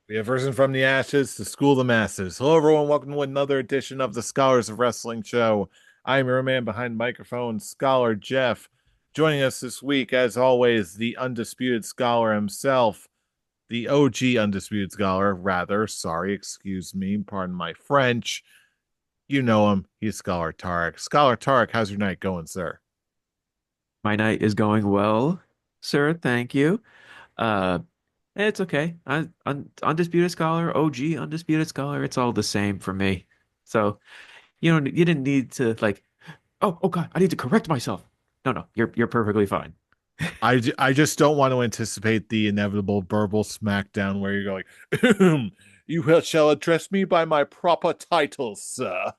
We have risen from the ashes to school the masses. Hello, everyone. Welcome to another edition of the Scholars of Wrestling Show. I'm your man behind microphone, Scholar Jeff. Joining us this week, as always, the undisputed scholar himself, the OG undisputed scholar, rather. Sorry, excuse me, pardon my French. You know him. He's Scholar Tarek. Scholar Tarek, how's your night going, sir? My night is going well, sir. Thank you. Uh, it's okay. Undisputed scholar, OG undisputed scholar. It's all the same for me. So you didn't need to like, oh God, I need to correct myself. No, no, you're perfectly fine. I just don't want to anticipate the inevitable verbal smackdown where you're going, you shall address me by my proper titles, sir.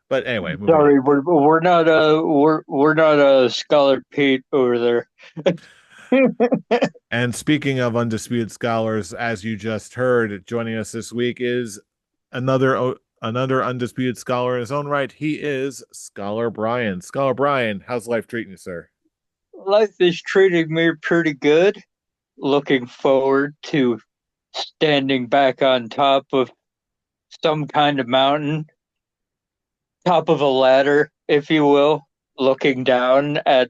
But anyway, moving on. Sorry, we're not Scholar Pete over there. And speaking of undisputed scholars, as you just heard, joining us this week is another undisputed scholar in his own right. He is Scholar Brian. Scholar Brian, how's life treating you, sir? Life is treating me pretty good. Looking forward to standing back on top of some kind of mountain, top of a ladder, if you will, looking down at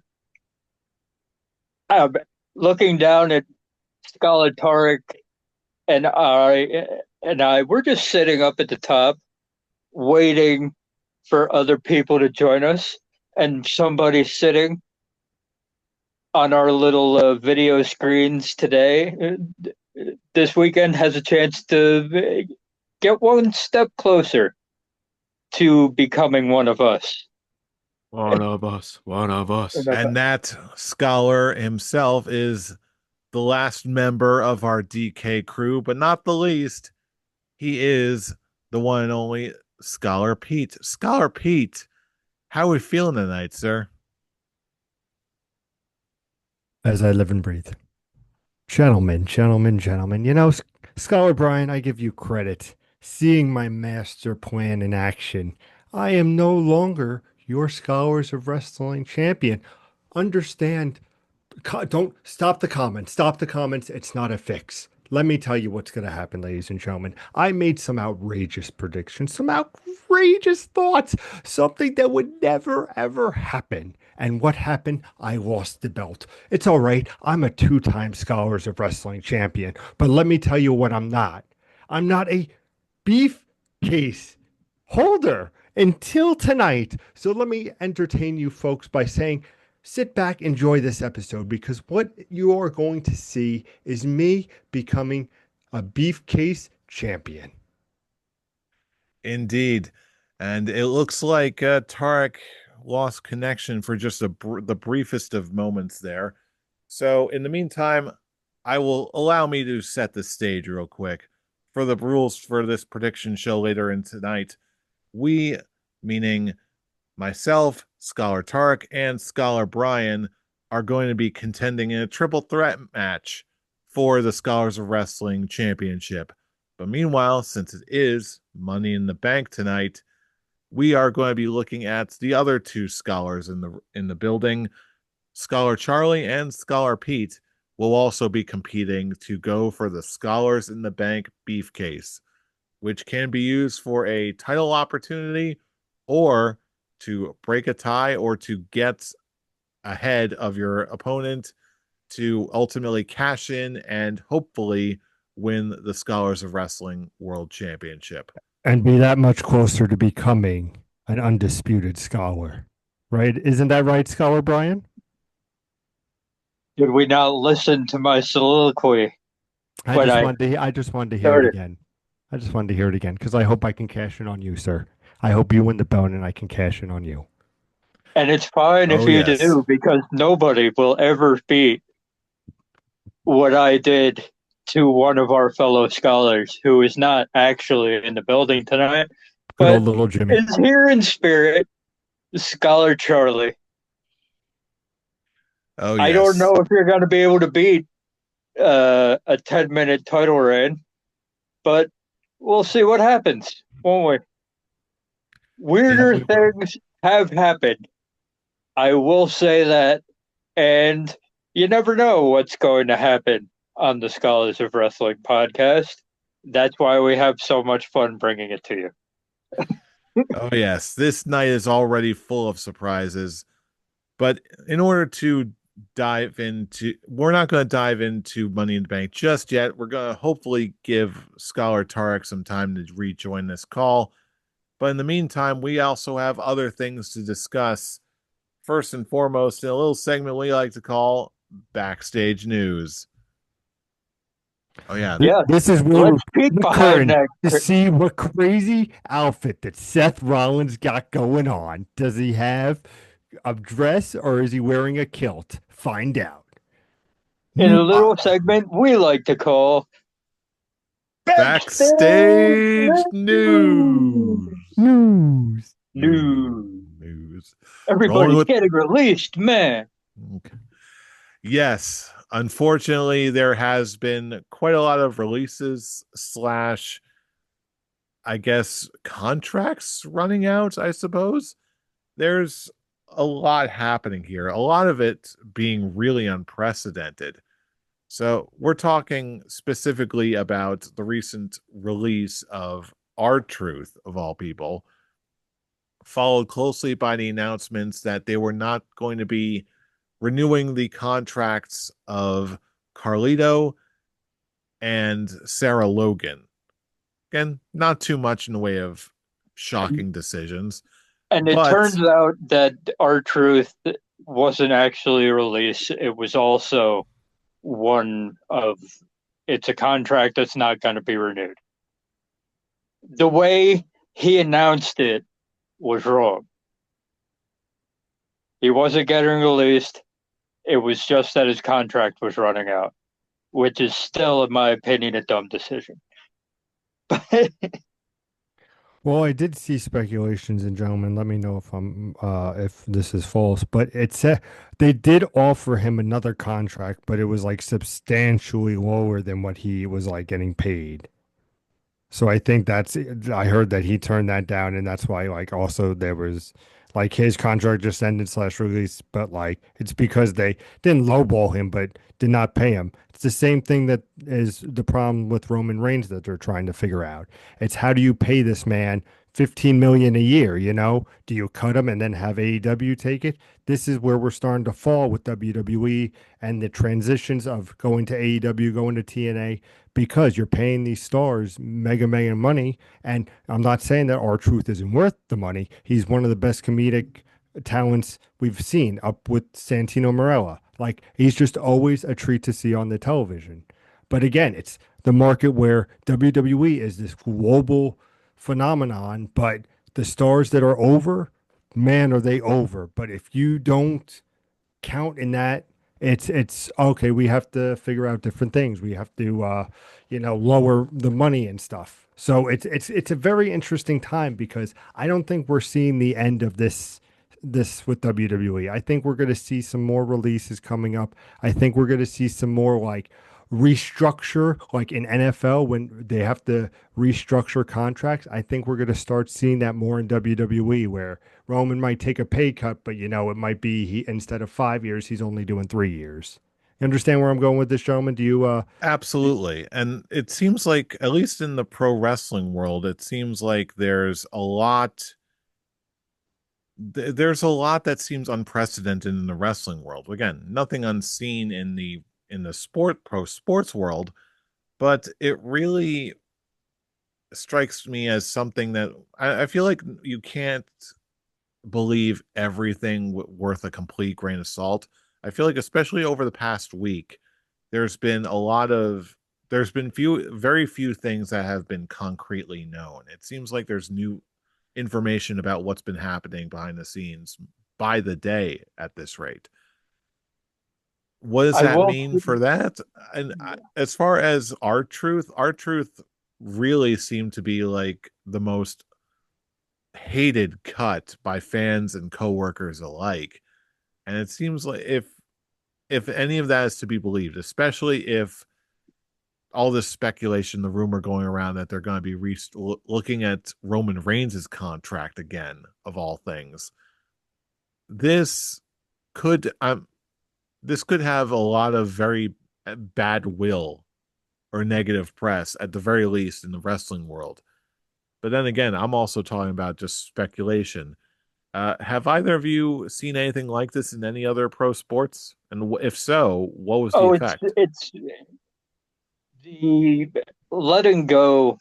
uh, looking down at Scholar Tarek and I. We're just sitting up at the top, waiting for other people to join us, and somebody sitting on our little video screens today, this weekend, has a chance to get one step closer to becoming one of us. One of us, one of us. And that scholar himself is the last member of our DK crew, but not the least. He is the one and only Scholar Pete. Scholar Pete, how are we feeling tonight, sir? As I live and breathe. Gentlemen, gentlemen, gentlemen. Scholar Brian, I give you credit. Seeing my master plan in action, I am no longer your Scholars of Wrestling champion. Understand, don't stop the comments. Stop the comments. It's not a fix. Let me tell you what's going to happen, ladies and gentlemen. I made some outrageous predictions, some outrageous thoughts, something that would never, ever happen. And what happened? I lost the belt. It's all right. I'm a two-time Scholars of Wrestling champion. But let me tell you what I'm not. I'm not a beef case holder until tonight. So let me entertain you folks by saying, sit back, enjoy this episode, because what you are going to see is me becoming a beef case champion. Indeed. And it looks like Tarek lost connection for just the briefest of moments there. So, in the meantime, I will allow me to set the stage real quick for the rules for this prediction show later in tonight. We, meaning myself, Scholar Tarek, and Scholar Brian, are going to be contending in a triple threat match for the Scholars of Wrestling Championship. But meanwhile, since it is Money in the Bank tonight, we are going to be looking at the other two scholars in the building. Scholar Charlie and Scholar Pete will also be competing to go for the Scholars in the Bank briefcase, which can be used for a title opportunity or to break a tie or to get ahead of your opponent to ultimately cash in and hopefully win the Scholars of Wrestling World Championship. And be that much closer to becoming an undisputed scholar. Right? Isn't that right, Scholar Brian? Did we not listen to my soliloquy when I I just wanted to hear it started? again. I just wanted to hear it again because I hope I can cash in on you, sir. I hope you win the belt and I can cash in on you. And it's fine if Oh, you yes. do, because nobody will ever beat what I did to one of our fellow scholars who is not actually in the building tonight, Good but old little Jimmy. is here in spirit, Scholar Charlie. Oh, I don't yes. know if you're going to be able to beat a 10-minute title reign, but we'll see what happens, won't we? And Weirder we will. things have happened. I will say that, and you never know what's going to happen on the Scholars of Wrestling podcast. That's why we have so much fun bringing it to you. Oh yes, this night is already full of surprises. But in order to we're not going to dive into Money in the Bank just yet. We're going to hopefully give Scholar Tarek some time to rejoin this call. But in the meantime, we also have other things to discuss. First and foremost, in a little segment we like to call Backstage News. Oh, yeah. Yeah, This is where we're let's peek the behind curtain that. to see what crazy outfit that Seth Rollins got going on. Does he have a dress or is he wearing a kilt? Find out. In a Uh, little segment we like to call Backstage Backstage News. News. News. News. Rolling Everybody's with getting released, man. Okay. Yes, unfortunately, there has been quite a lot of releases slash, I guess, contracts running out, I suppose. There's a lot happening here, a lot of it being really unprecedented. So, we're talking specifically about the recent release of R-Truth, of all people, followed closely by the announcements that they were not going to be renewing the contracts of Carlito and Sarah Logan. Again, not too much in the way of shocking decisions, And it but turns out that R-Truth wasn't actually a release. It was also one of it's a contract that's not going to be renewed. The way he announced it was wrong. He wasn't getting released. It was just that his contract was running out, which is still, in my opinion, a dumb decision. Well, I did see speculations, and gentlemen, let me know if this is false. But it said they did offer him another contract, but it was like substantially lower than what he was like getting paid. So I think I heard that he turned that down, and that's why like also there was like his contract just ended slash release, but like it's because they didn't lowball him, but did not pay him. It's the same thing that is the problem with Roman Reigns that they're trying to figure out. It's how do you pay this man 15 million a year, you know? Do you cut him and then have AEW take it? This is where we're starting to fall with WWE and the transitions of going to AEW, going to TNA because you're paying these stars mega money. And I'm not saying that R-Truth isn't worth the money. He's one of the best comedic talents we've seen up with Santino Marella. Like he's just always a treat to see on the television. But again, it's the market where WWE is this global phenomenon, but the stars that are over, man, are they over. But if you don't count in that, it's okay. We have to figure out different things. We have to lower the money and stuff. So it's a very interesting time because I don't think we're seeing the end of this with WWE. I think we're going to see some more releases coming up. I think we're going to see some more like restructure, like in NFL when they have to restructure contracts. I think we're going to start seeing that more in WWE where Roman might take a pay cut, but it might be he instead of 5 years, he's only doing 3 years. You understand where I'm going with this, gentleman? Do you absolutely. And it seems like, at least in the pro wrestling world, it seems like there's a lot that seems unprecedented in the wrestling world. Again, nothing unseen in the pro sports world, but it really strikes me as something that I feel like you can't believe everything worth a complete grain of salt. I feel like, especially over the past week, there's been a lot of there's been very few things that have been concretely known. It seems like there's new information about what's been happening behind the scenes by the day at this rate. What does I that will. mean for that? And as far as our truth really seemed to be like the most hated cut by fans and coworkers alike. And it seems like if any of that is to be believed, especially if all this speculation, the rumor going around that they're going to be looking at Roman Reigns' contract again, of all things, this could this could have a lot of very bad will or negative press at the very least in the wrestling world. But then again, I'm also talking about just speculation. Have either of you seen anything like this in any other pro sports? And if so, what was the Oh, effect? it's the letting go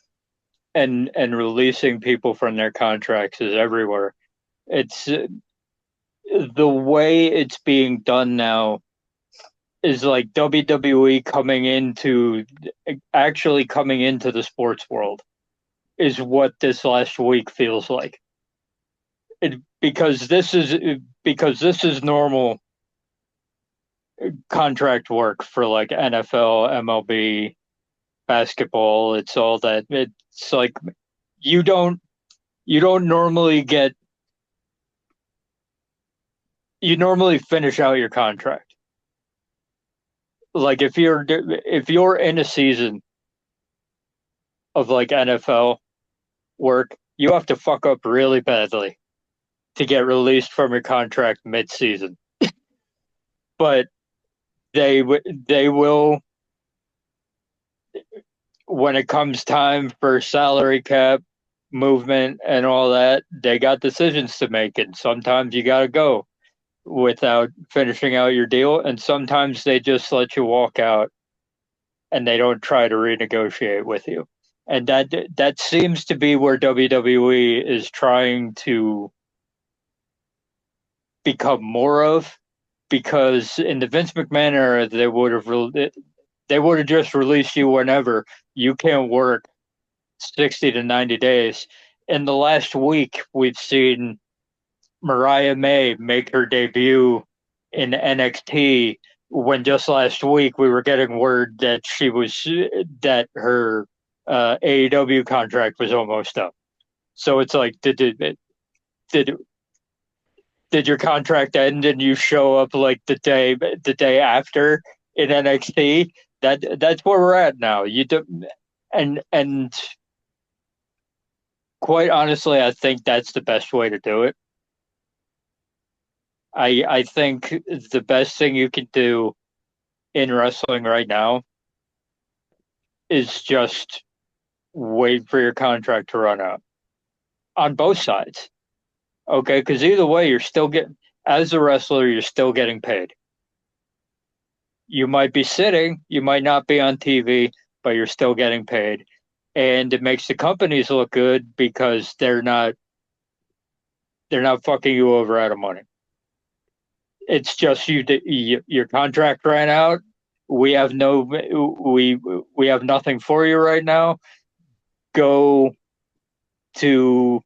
and releasing people from their contracts is everywhere. It's the way it's being done now is like WWE actually coming into the sports world is what this last week feels like. Because this is normal contract work for like NFL, MLB, basketball. It's all that. It's like you don't normally get you normally finish out your contract. Like if you're in a season of like NFL work, you have to fuck up really badly to get released from your contract mid-season. But they will, when it comes time for salary cap movement and all that, they got decisions to make, and sometimes you got to go without finishing out your deal, and sometimes they just let you walk out and they don't try to renegotiate with you. And that seems to be where WWE is trying to become more of, because in the Vince McMahon era they would have just released you whenever. You can't work 60 to 90 days. In the last week, we've seen Mariah May make her debut in NXT when just last week we were getting word that her AEW contract was almost up. So it's like, did your contract end and you show up like the day after in NXT? That's where we're at now. You do, and quite honestly, I think that's the best way to do it. I think the best thing you can do in wrestling right now is just wait for your contract to run out on both sides. Okay, because either way, you're still getting, as a wrestler, you're still getting paid. You might be sitting, you might not be on TV, but you're still getting paid. And it makes the companies look good because they're not fucking you over out of money. It's just your contract ran out. We have nothing for you right now. Go to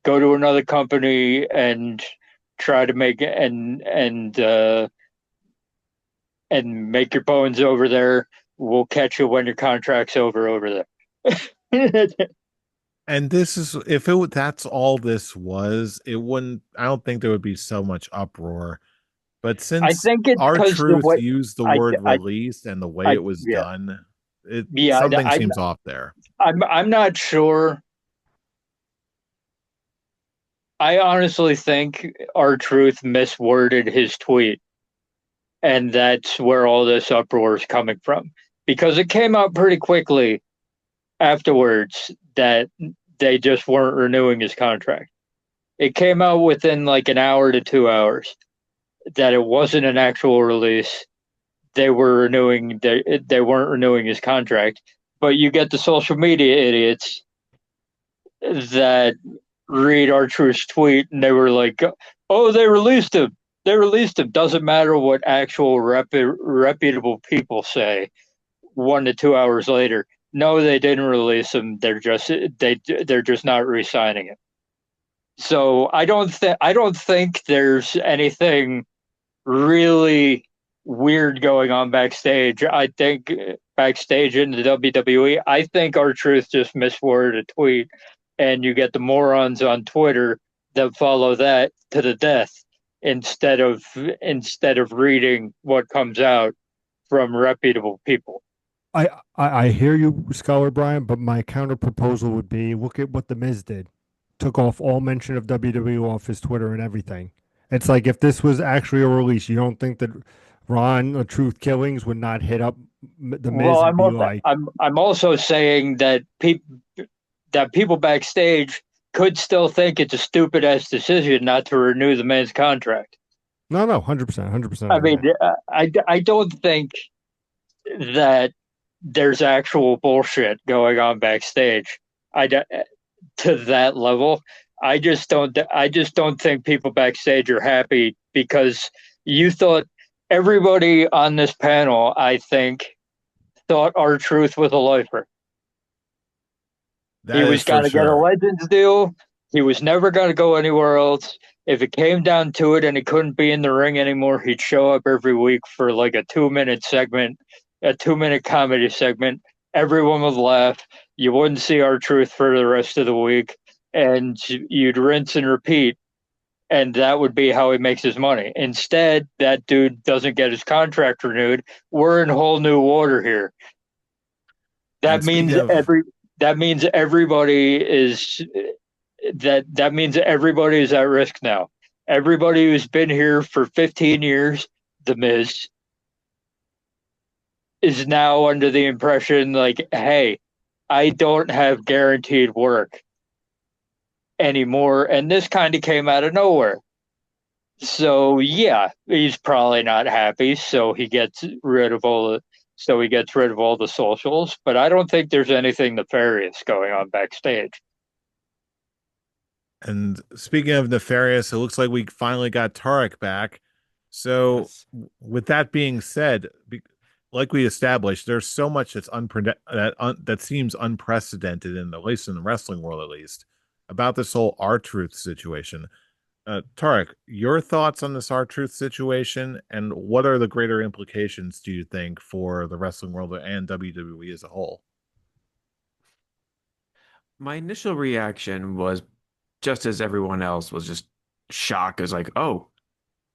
another company and try to make and make your bones over there. We'll catch you when your contract's over there. And this is that's all this was, it wouldn't, I don't think there would be so much uproar. But I since think it's our because the truth way used the I, word I, released and the way it was yeah, done, yeah. something seems off there. I'm not sure. I honestly think R-Truth misworded his tweet, and that's where all this uproar is coming from. Because it came out pretty quickly afterwards that they just weren't renewing his contract. It came out within like an hour to 2 hours that it wasn't an actual release. They weren't renewing his contract. But you get the social media idiots that read R-Truth's tweet and they were like, "Oh, they released him. They released him." Doesn't matter what actual reputable people say. 1 to 2 hours later, no, they didn't release him. They're just not re-signing it. So I don't think there's anything really weird going on backstage. I think backstage in the WWE, I think R-Truth just misworded a tweet, and you get the morons on Twitter that follow that to the death instead of reading what comes out from reputable people. I hear you, Scholar Brian, but my counter proposal would be look at what The Miz did. Took off all mention of WWE off his Twitter and everything. It's like if this was actually a release, you don't think that Ron, the Truth Killings, would not hit up The Well, Miz would be like, I'm also saying that people backstage could still think it's a stupid ass decision not to renew the man's contract. no, no, 100%, 100% I mean, agree. I don't think that there's actual bullshit going on backstage. I to that level. I just don't think people backstage are happy because you thought everybody on this panel, I think, thought R-Truth was a lifer. He That was is for going to get a sure. Legends deal. He was never going to go anywhere else. If it came down to it and he couldn't be in the ring anymore, he'd show up every week for like a 2 minute segment, a 2 minute comedy segment. Everyone would laugh. You wouldn't see R-Truth for the rest of the week, and you'd rinse and repeat. And that would be how he makes his money. Instead, that dude doesn't get his contract renewed. We're in whole new water here. And That speaking means of, that means everybody is that means everybody is at risk now. Everybody who's been here for 15 years, the Miz, is now under the impression like, hey, I don't have guaranteed work anymore, and this kind of came out of nowhere. So yeah, he's probably not happy. So he gets rid of all the socials. But I don't think there's anything nefarious going on backstage. and speaking of nefarious, it looks like we finally got Tarek back. So, Yes. with that being said, like we established, there's so much that seems unprecedented in at least in the wrestling world, at least about this whole R-Truth situation. Tarek, your thoughts on this R-Truth situation, and what are the greater implications do you think for the wrestling world and WWE as a whole? My initial reaction was just as everyone else was just shocked. It was like, oh,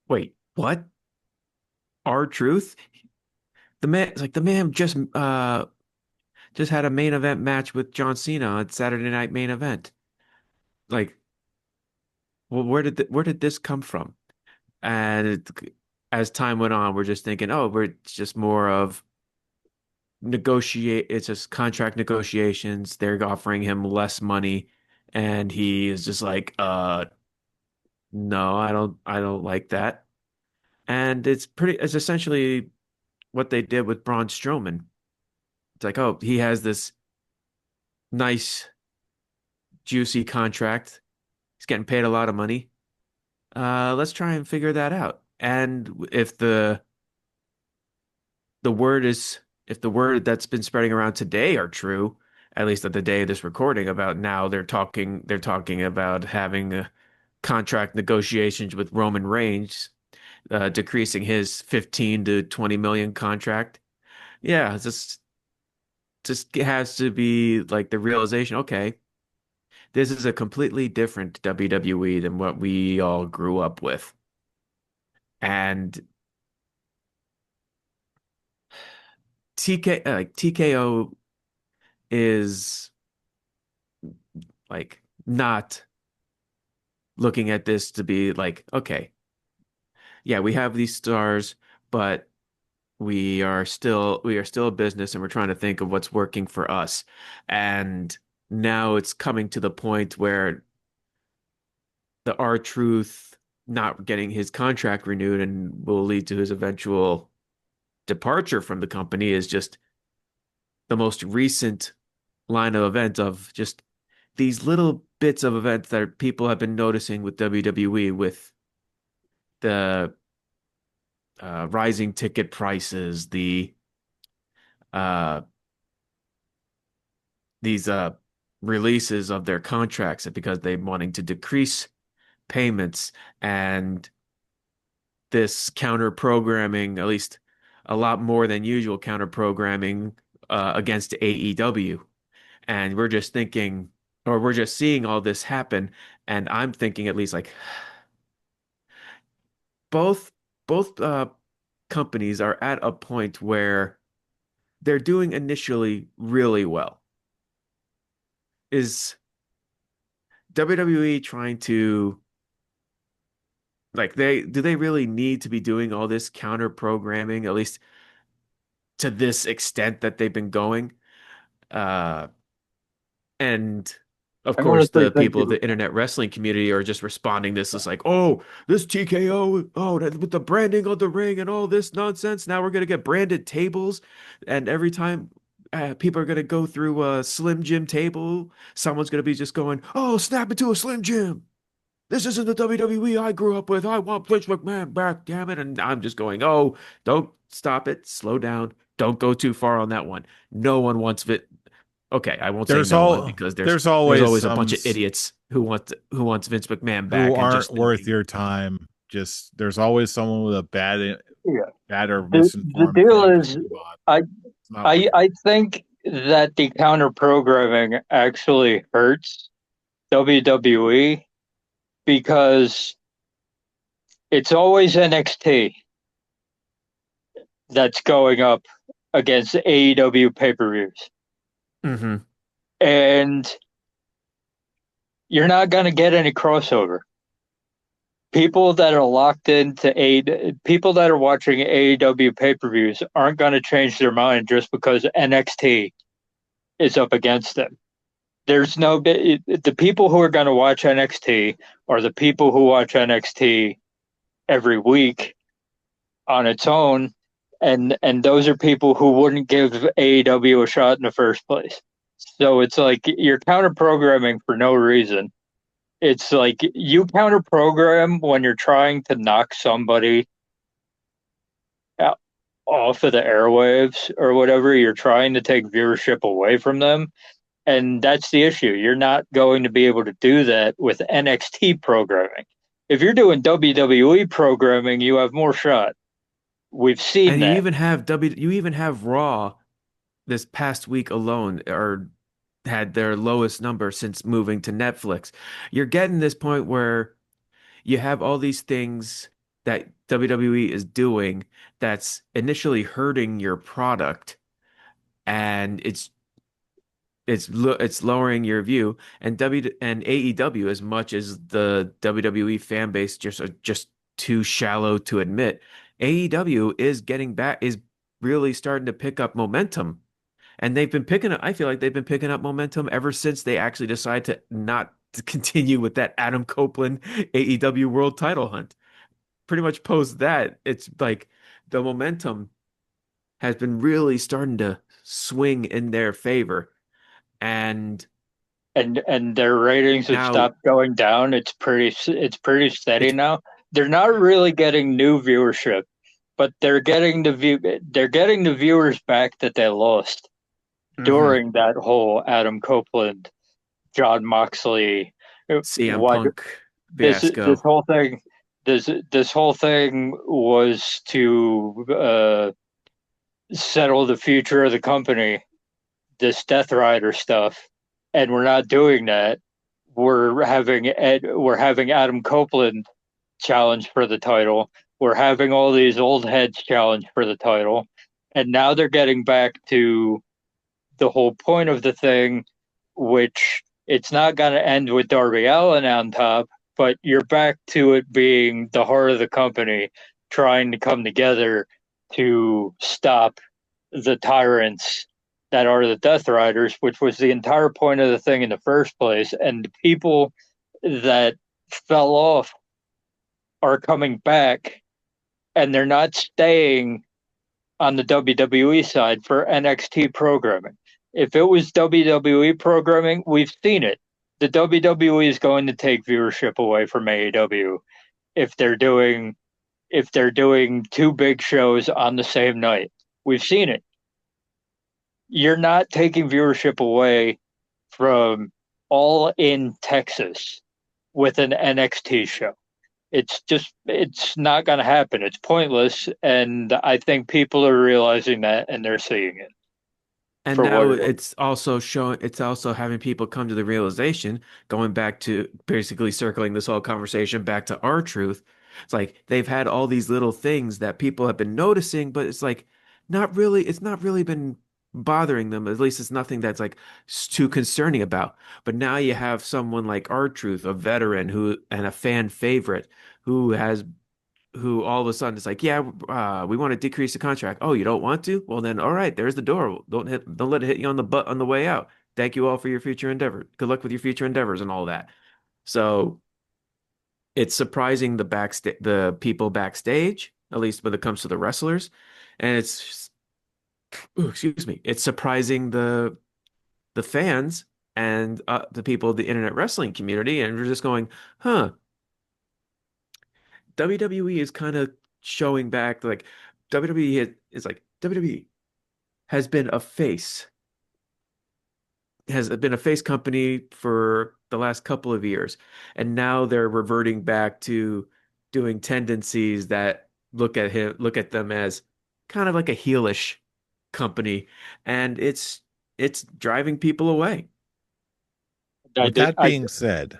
wait, what? R-Truth? The man just had a main event match with John Cena on Saturday Night Main Event. Like, well, where did this come from? And as time went on, we're just thinking, oh, it's just more of negotiate. It's just contract negotiations. They're offering him less money, and he is just like, no, I don't like that. And it's essentially what they did with Braun Strowman. It's like, oh, he has this nice, juicy contract. He's getting paid a lot of money. Let's try and figure that out. And if the word is if the word that's been spreading around today are true, at least at the day of this recording, about now they're talking about having contract negotiations with Roman Reigns, decreasing his 15 to 20 million contract. Yeah, it's just has to be like the realization, okay, this is a completely different WWE than what we all grew up with. And TKO is like not looking at this to be like, okay, yeah, we have these stars, but we are still a business and we're trying to think of what's working for us. And now it's coming to the point where the R-Truth not getting his contract renewed and will lead to his eventual departure from the company is just the most recent line of events of just these little bits of events that people have been noticing with WWE with the rising ticket prices, uh, these releases of their contracts because they're wanting to decrease payments and this counter programming, at least a lot more than usual counter programming against AEW. And we're just thinking, or we're just seeing all this happen. And I'm thinking at least like both both companies are at a point where they're doing initially really well. Is WWE trying to like they do they really need to be doing all this counter programming? At least to this extent that they've been going. Uh, and of I course, honestly the think people of you the internet wrestling community are just responding this is like, oh, this TKO, oh, with the branding of the ring and all this nonsense. Now we're gonna get branded tables, and every time people are gonna go through a Slim Jim table, someone's gonna be just going, oh, snap into a Slim Jim. This isn't the WWE I grew up with. I want Vince McMahon back, damn it. And I'm just going, oh, don't stop it. Slow down. Don't go too far on that one. No one wants Vince. Okay, I won't say There's no one all because there's there's always always a some bunch of idiots who wants Vince McMahon who back and aren't just worth thinking. your time. Just there's always someone with a yeah. bad or The misinformed deal thing to is move on. I It's not worth it. I think that the counter programming actually hurts WWE because it's always NXT that's going up against AEW pay-per-views. Hmm. And you're not going to get any crossover. People that are locked into people that are watching AEW pay-per-views aren't going to change their mind just because NXT is up against them. There's no the people who are going to watch NXT are the people who watch NXT every week on its own, and those are people who wouldn't give AEW a shot in the first place. So it's like you're counter programming for no reason. It's like you counter program when you're trying to knock somebody off of the airwaves or whatever. You're trying to take viewership away from them. And that's the issue. You're not going to be able to do that with NXT programming. If you're doing WWE programming, you have more shot. We've seen And that. you even have Raw this past week alone or had their lowest number since moving to Netflix. You're getting this point where you have all these things that WWE is doing that's initially hurting your product and it's lowering your view and AEW as much as the WWE fan base just are just too shallow to admit AEW is getting back is really starting to pick up momentum and they've been picking up I feel like they've been picking up momentum ever since they actually decided to not to continue with that Adam Copeland AEW world title hunt pretty much post that it's like the momentum has been really starting to swing in their favor and And their ratings have now, stopped going down. It's pretty steady now. They're not really getting new viewership, but they're getting the viewers back that they lost mhm, during that whole Adam Copeland, John Moxley, CM what Punk this fiasco. whole thing this whole thing was to settle the future of the company, this Death Rider stuff, and we're not doing that. We're having Adam Copeland challenge for the title. We're having all these old heads challenge for the title, and now they're getting back to the whole point of the thing, which it's not going to end with Darby Allin on top, but you're back to it being the heart of the company trying to come together to stop the tyrants that are the Death Riders, which was the entire point of the thing in the first place. And the people that fell off are coming back and they're not staying on the WWE side for NXT programming. If it was WWE programming, we've seen it. The WWE is going to take viewership away from AEW if they're doing two big shows on the same night. We've seen it. You're not taking viewership away from All in Texas with an NXT show. It's not going to happen. It's pointless, and I think people are realizing that and they're seeing it And for what now it is. it's also having people come to the realization, going back to basically circling this whole conversation back to our truth. It's like they've had all these little things that people have been noticing, but it's not really been bothering them. At least it's nothing that's like too concerning about. But now you have someone like our truth, a veteran who and a fan favorite who has who all of a sudden is like, yeah, we want to decrease the contract. Oh, you don't want to? Well, then, all right, there's the door. Don't let it hit you on the butt on the way out. Thank you all for your future endeavor. Good luck with your future endeavors and all that. So it's surprising the people backstage, at least when it comes to the wrestlers, and excuse me, it's surprising the fans and the people of the internet wrestling community, and we're just going, huh, WWE is kind of showing back like is like WWE has been a face has been a face company for the last couple of years, and now they're reverting back to doing tendencies that look at them as kind of like a heelish company, and it's driving people away. I With did. that being said,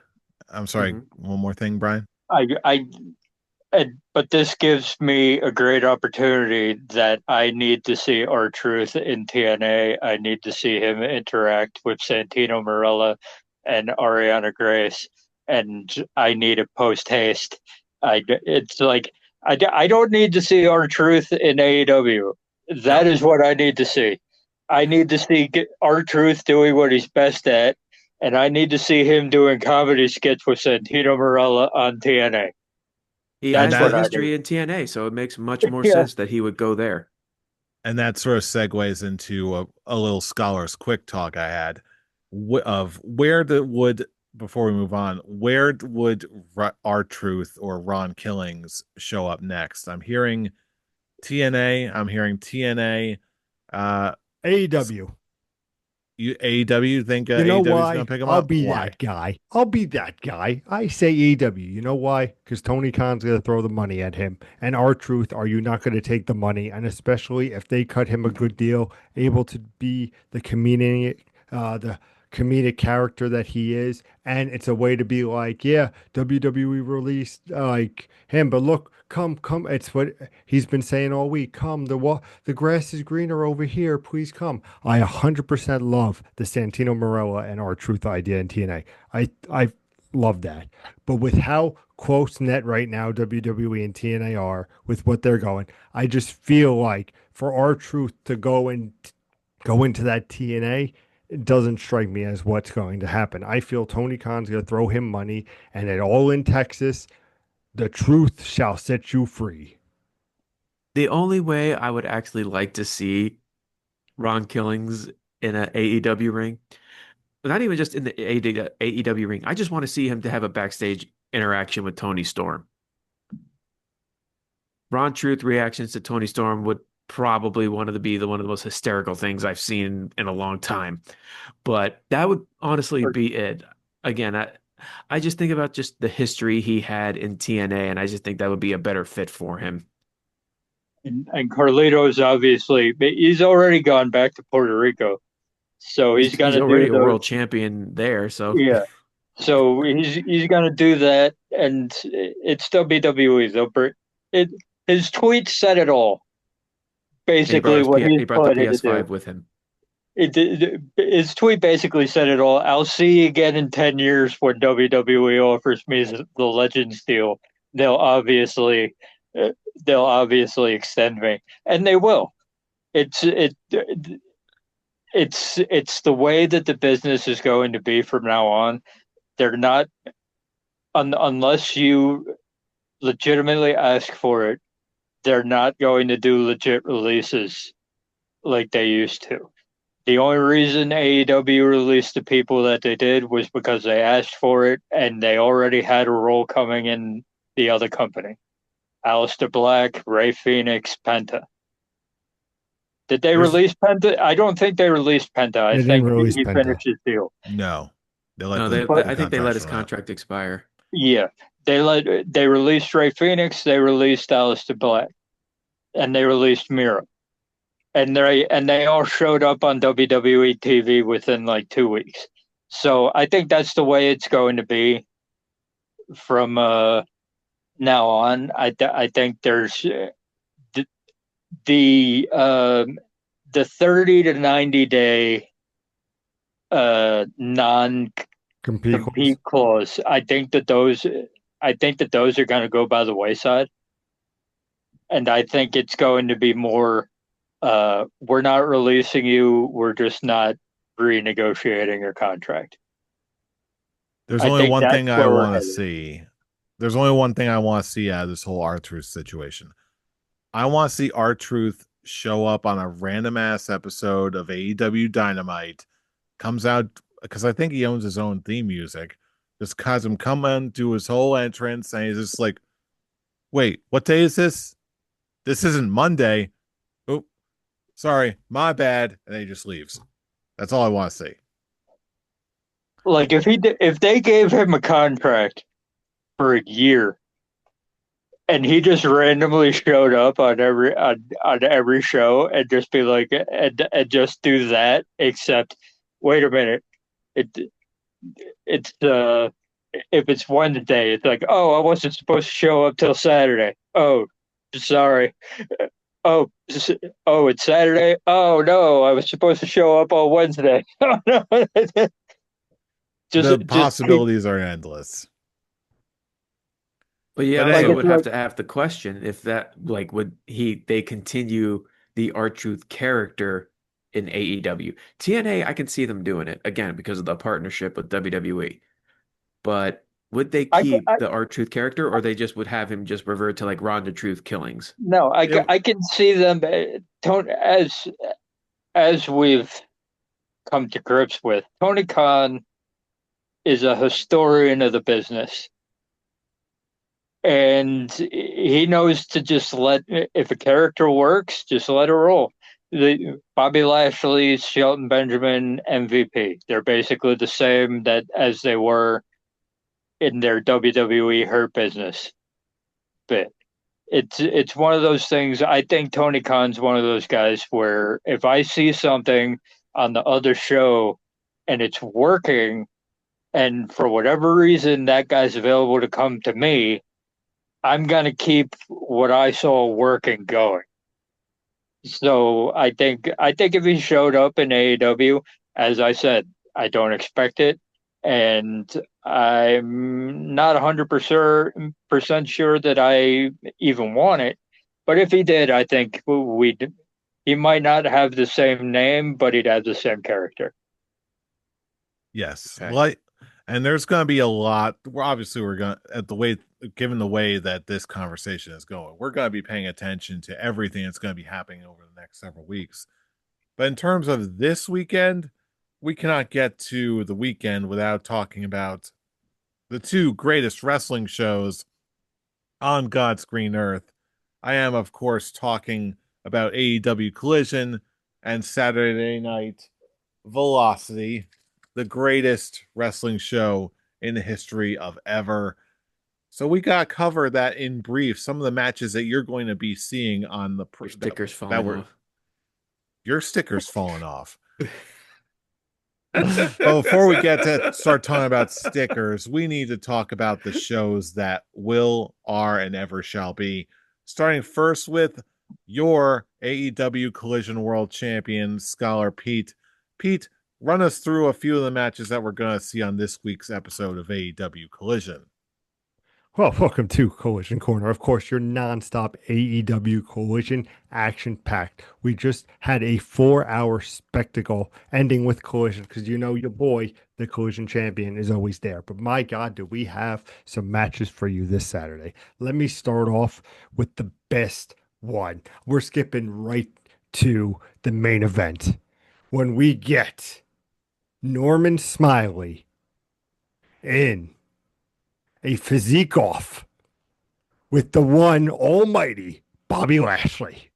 I'm sorry, Mhm. one more thing, Brian. I but this gives me a great opportunity that I need to see R-Truth in TNA. I need to see him interact with Santino Marella and Ariana Grace, and I need it post haste. It's like I don't need to see R-Truth in AEW. That No, is what I need to see. I need to see R-Truth doing what he's best at, and I need to see him doing comedy skits with Santino Marella on TNA. He and That's has the what that I need. history in TNA, so it makes much more Yeah. sense that he would go there. and that sort of segues into a little scholar's quick talk I had of where the would before we move on, where would our truth or Ron Killings show up next? I'm hearing TNA. I'm hearing TNA. Uh, AEW. AEW think You know AEW is going why? to pick him I'll up? be Why? that guy. I'll be that guy. I say AEW. You know why? Because Tony Khan's going to throw the money at him. And R-Truth, are you not going to take the money? And especially if they cut him a good deal, able to be the comedic character that he is, and it's a way to be like, yeah, WWE released like him, but look, come. It's what he's been saying all week. Come, the grass is greener over here. Please come. I 100% love the Santino Marella and R-Truth idea in TNA. I love that. But with how close net right now WWE and TNA are with what they're going, I just feel like for R-Truth to go into that TNA, it doesn't strike me as what's going to happen. I feel Tony Khan's going to throw him money, and it all in Texas. The truth shall set you free. The only way I would actually like to see Ron Killings in an AEW ring, not even just in the AEW ring, I just want to see him to have a backstage interaction with Tony Storm. Ron Truth reactions to Tony Storm would probably be one of the most hysterical things I've seen in a long time. But that would honestly be it. Again, I just think about just the history he had in TNA, and I just think that would be a better fit for him. And Carlito's obviously he's already gone back to Puerto Rico, so he's He's gonna already do a those. world champion there, so Yeah, so he's gonna do that, and it's WWE. It. His tweet said it all. and Basically, what he's he brought the planning to do. PS5 with him. His tweet basically said it all. I'll see you again in 10 years when WWE offers me the Legends deal. They'll obviously, uh, they'll obviously extend me, and they will. It's it it's the way that the business is going to be from now on. They're not unless you legitimately ask for it. They're not going to do legit releases like they used to. The only reason AEW released the people that they did was because they asked for it and they already had a role coming in the other company. Aleister Black, Ray Phoenix, Penta. Did they There's release Penta? I don't think they released Penta. I They didn't think release he Penta. finished his deal. no. They let No, But the I think they let contracts his run out. contract expire. yeah, they released Ray Phoenix, they released Aleister Black, and they released Mira. And they all showed up on WWE TV within like 2 weeks. So I think that's the way it's going to be from now on. I think there's the the, um, the 30 to 90 day non Compete clause. compete clause. I think that those are going to go by the wayside. And I think it's going to be more, we're not releasing you, we're just not renegotiating your contract. There's I only think one that's thing I where we're want to headed. see. There's only one thing I want to see out of this whole R-Truth situation. I want to see R-Truth show up on a random ass episode of AEW Dynamite. Comes out because I think he owns his own theme music. Just has him come in, do his whole entrance, and he's just like, wait, what day is this? This isn't Monday. Oh, sorry, my bad. And then he just leaves. That's all I want to see. Like if they gave him a contract for a year and he just randomly showed up on every show and just be like and just do that, except wait a minute, it it's if it's Wednesday, it's like, oh, I wasn't supposed to show up till Saturday. Oh, sorry. Oh, oh, it's Saturday. Oh no, I was supposed to show up on Wednesday. Oh no, The just keep possibilities are endless. But you But like also anyway, it's would have like to have the question if that like would they continue the R-Truth character in AEW. TNA, I can see them doing it again because of the partnership with WWE. But would they I, keep I the R-Truth character or they just would have him just revert to like Ronda Truth killings? no, it, I can see them Tony as we've come to grips with. Tony Khan is a historian of the business, and he knows to just let if a character works, just let it roll. Bobby Lashley, Shelton Benjamin, MVP. They're basically the same that as they were in their WWE Hurt Business bit. It's one of those things. I think Tony Khan's one of those guys where if I see something on the other show and it's working, and for whatever reason that guy's available to come to me, I'm gonna keep what I saw working going. So I think if he showed up in AEW, as I said, I don't expect it, and I'm not 100% sure that I even want it. But if he did, I think he might not have the same name, but he'd have the same character. yes. Okay. Like, and there's going to be a lot. We're going to, at the way, given the way that this conversation is going, we're going to be paying attention to everything that's going to be happening over the next several weeks. But in terms of this weekend, we cannot get to the weekend without talking about the two greatest wrestling shows on God's green earth. I am, of course, talking about AEW Collision and Saturday Night Velocity, the greatest wrestling show in the history of ever. So we got to cover that in brief. Some of the matches that you're going to be seeing on the Your stickers that falling were off. your stickers falling off. But before we get to start talking about stickers, we need to talk about the shows that will, are, and ever shall be. Starting first with your AEW Collision World Champion, Scholar Pete. Pete, run us through a few of the matches that we're going to see on this week's episode of AEW Collision. Well, welcome to Collision Corner. Of course, your nonstop AEW Collision action packed. We just had a 4-hour spectacle ending with Collision because you know your boy, the Collision champion, is always there. But my God, do we have some matches for you this Saturday? Let me start off with the best one. We're skipping right to the main event when we get Norman Smiley in a physique off with the one almighty Bobby Lashley.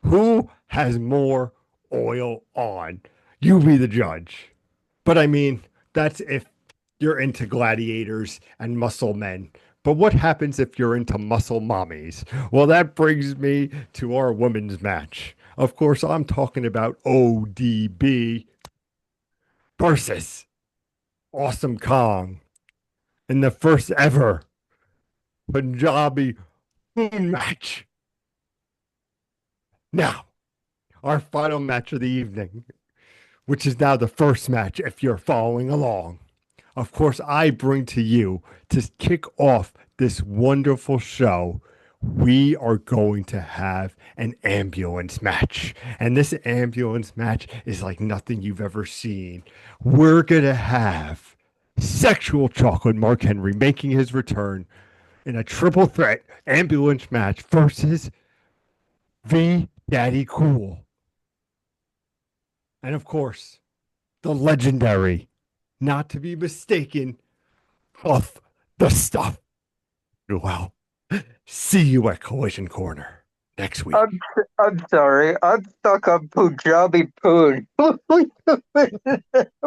Who has more oil on? You be the judge. But I mean, that's if you're into gladiators and muscle men. But what happens if you're into muscle mommies? Well, that brings me to our women's match. Of course, I'm talking about ODB versus Awesome Kong in the first ever Punjabi Moon match. Now, our final match of the evening, which is now the first match if you're following along. Of course, I bring to you to kick off this wonderful show, we are going to have an ambulance match. And this ambulance match is like nothing you've ever seen. We're going to have Sexual Chocolate Mark Henry making his return in a triple threat ambulance match versus V Daddy Cool. And of course, the legendary, not to be mistaken, Puff the Stuff. Well, see you at Collision Corner next week. I'm sorry. I'm stuck on Punjabi Poon.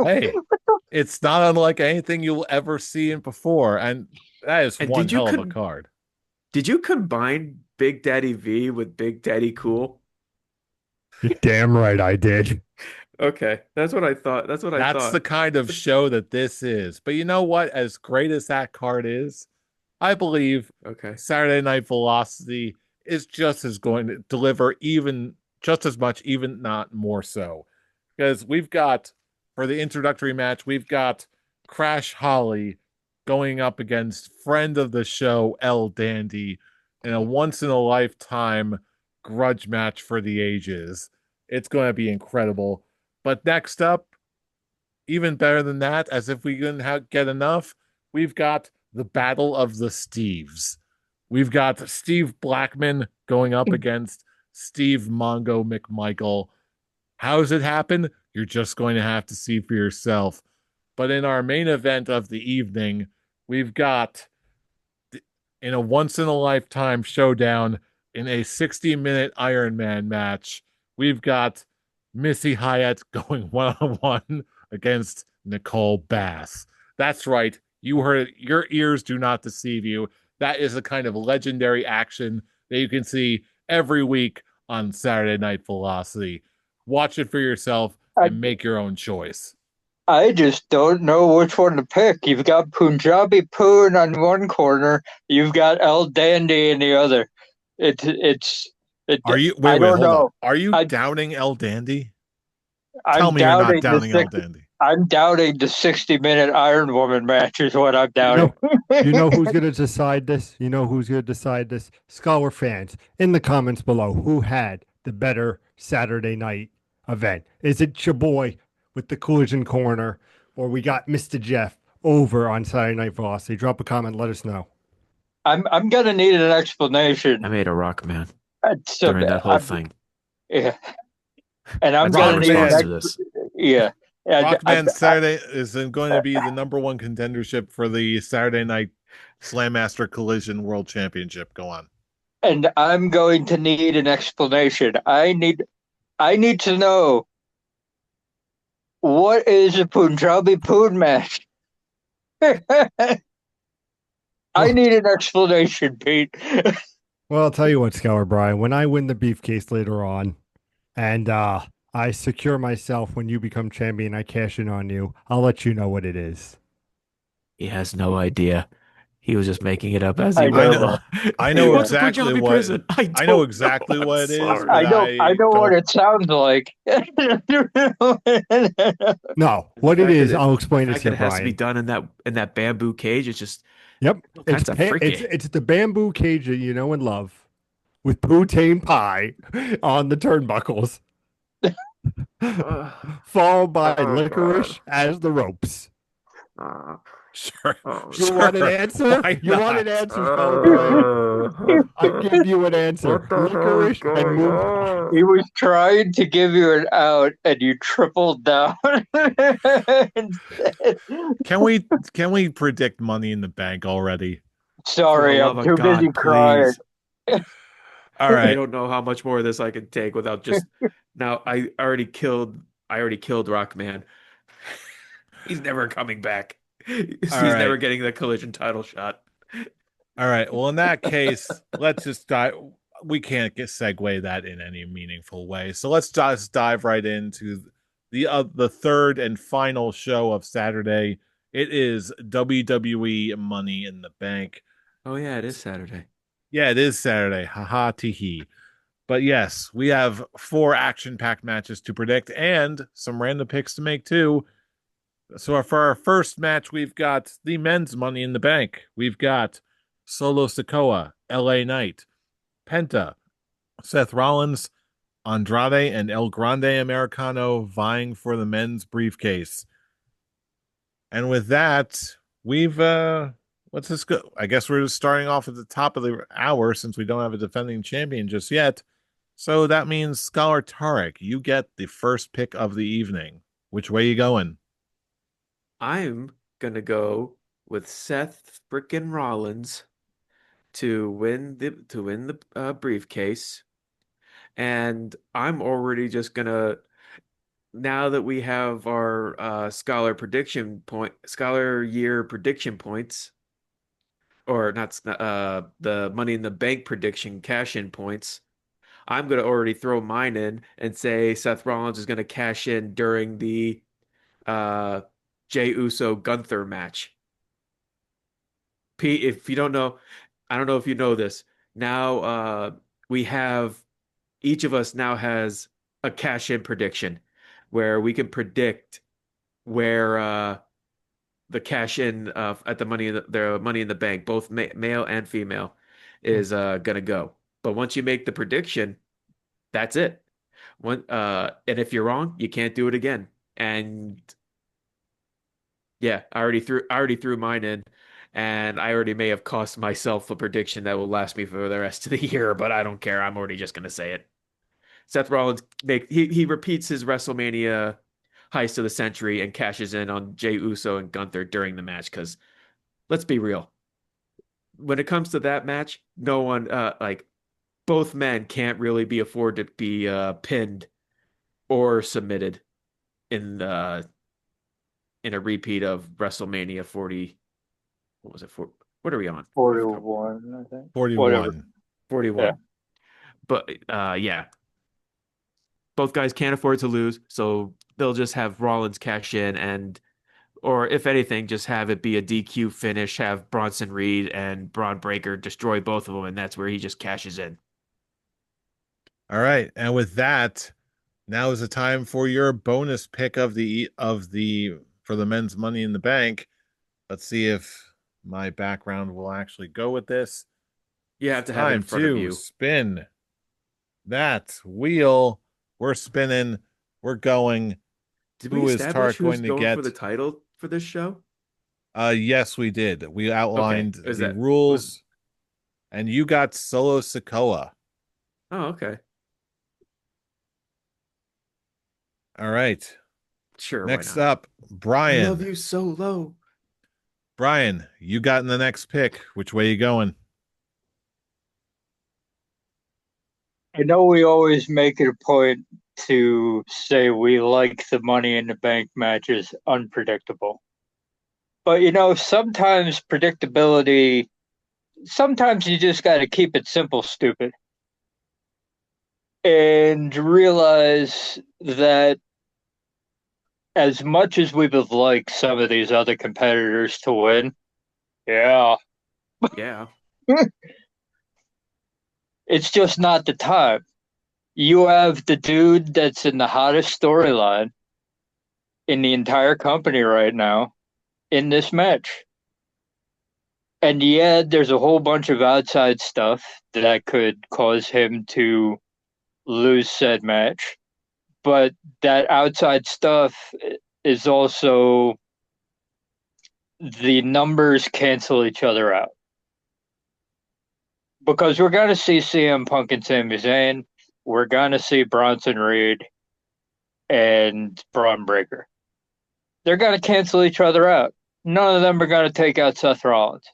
Hey, it's not unlike anything you'll ever see in before, and that is And one hell of a card. Did you combine Big Daddy V with Big Daddy Cool? You're damn right I did. Okay, that's what I thought. That's what I That's thought. the kind of show that this is. But you know what? As great as that card is, I believe Okay. Saturday Night Velocity is just as going to deliver even just as much, even not more so. Because we've got, for the introductory match, we've got Crash Holly going up against friend of the show, El Dandy, in a once in a lifetime grudge match for the ages. It's going to be incredible. But next up, even better than that, as if we didn't get enough, we've got the Battle of the Steves. We've got Steve Blackman going up against Steve Mongo McMichael. How does it happen? You're just going to have to see for yourself. But in our main event of the evening, we've got, in a once in a lifetime showdown in a 60-minute Iron Man match, we've got Missy Hyatt going one-on-one against Nicole Bass. That's right. You heard it. Your ears do not deceive you. That is a kind of legendary action that you can see every week on Saturday Night Velocity. Watch it for yourself I, and make your own choice. I just don't know which one to pick. You've got Punjabi Poon on one corner, you've got El Dandy in the other. Are you I wait, don't hold on. know. Are you I, doubting El Dandy? Tell I'm me you're not doubting the doubting El Dandy. I'm doubting the 60-minute Iron Woman match is what I'm You doubting. know, you know who's going to decide this? You know who's going to decide this? Scholar fans, in the comments below, who had the better Saturday night event? Is it your boy with the Collision Corner, or we got Mr. Jeff over on Saturday Night Velocity? Drop a comment, let us know. I'm gonna need an explanation. I made a rock man So, during that whole thing. yeah, and I'm That's my gonna need Rockman. response an to this. yeah. Rockman Saturday is going to be the number one contendership for the Saturday Night Slam Master Collision World Championship. Go on. And I'm going to need an explanation. I need to know, what is a Punjabi Poon match? I need an explanation, Pete. Well, I'll tell you what, Scholar Brian, when I win the briefcase later on, and I secure myself when you become champion, I cash in on you, I'll let you know what it is. He has no idea. He was just making it up as he I went know. along. I know What's a exactly Punjabi what prison? I know exactly I'm what it is, sorry. but I know what don't. it sounds like. No, The what it fact is, that I'll explain the it fact to that you, it has to be Brian. done in that bamboo cage, it's just Yep, all it's kinds of freaky. it's the bamboo cage that you know and love, with poutine pie on the turnbuckles, followed by Oh, licorice as the ropes. God. Sure, You want an sure. answer? Why You want an not? answer, Scholar Brian? I'll give you an answer. What the hell is Licorice and going moon on? He was trying to give you an out, and you tripled down instead. Can we predict Money in the Bank already? For the Sorry, I'm love of too busy God, crying. please. All I right. don't know how much more of this I can take without just now. I already killed Rockman. He's never coming back. He's All never right. getting the collision title shot. All right. Well, in that case, let's just dive. We can't segue that in any meaningful way. So let's just dive right into the third and final show of Saturday. It is WWE Money in the Bank. Oh yeah, it is Saturday. Yeah, it is Saturday. Haha, teehee. But yes, we have 4 action-packed matches to predict and some random picks to make too. So for our first match, we've got the men's Money in the Bank. We've got Solo Sikoa, LA Knight, Penta, Seth Rollins, Andrade, and El Grande Americano vying for the men's briefcase. And with that, we've let's just go. I guess we're just starting off at the top of the hour since we don't have a defending champion just yet. So that means Scholar Tarek, you get the first pick of the evening. Which way you going? I'm gonna go with Seth frickin' Rollins to win the briefcase, and I'm already just gonna now that we have our scholar year prediction points, or not the Money in the Bank prediction cash in points. I'm gonna already throw mine in and say Seth Rollins is gonna cash in during the uh Jey Uso Gunther match. Pete, if you don't know, I don't know if you know this. Now we have each of us now has a cash in prediction where we can predict where the cash in at the Money in the Bank, both male and female, is gonna go. But once you make the prediction, that's it. And if you're wrong, you can't do it again. And yeah, I already threw mine in, and I already may have cost myself a prediction that will last me for the rest of the year, but I don't care. I'm already just gonna say it. Seth Rollins he repeats his WrestleMania heist of the century and cashes in on Jey Uso and Gunther during the match. Because let's be real, when it comes to that match, no one like both men can't really be afford to be pinned or submitted in the in a repeat of WrestleMania 40. What was it for? What are we on? 41, I think. Whatever. 41. 41. Yeah. But yeah, both guys can't afford to lose, so they'll just have Rollins cash in and or if anything, just have it be a DQ finish, have Bronson Reed and Braun Breaker destroy both of them, and that's where he just cashes in. All right. And with that, now is the time for your bonus pick of the for the men's Money in the Bank. Let's see if my background will actually go with this. You have It's to have it in time front of to you. spin that wheel. We're spinning. We're going. Did we Who is establish Tarek who's going to going for the get? title for this show? Yes, we did. We Okay. outlined Is the that was rules, and you got Solo Sikoa. Oh, okay. All right. Sure, why Next not? up, I love Brian. you so low. Brian, you got in the next pick. Which way you going? I know we always make it a point to say we like the Money in the Bank matches unpredictable. But sometimes predictability, sometimes you just got to keep it simple, stupid, and realize that as much as we would like some of these other competitors to win, yeah, Yeah. it's just not the time. You have the dude that's in the hottest storyline in the entire company right now in this match. And yeah, there's a whole bunch of outside stuff that could cause him to lose said match. But that outside stuff is also the numbers cancel each other out. Because we're going to see CM Punk and Sami Zayn. We're going to see Bronson Reed and Braun Breaker. They're going to cancel each other out. None of them are going to take out Seth Rollins.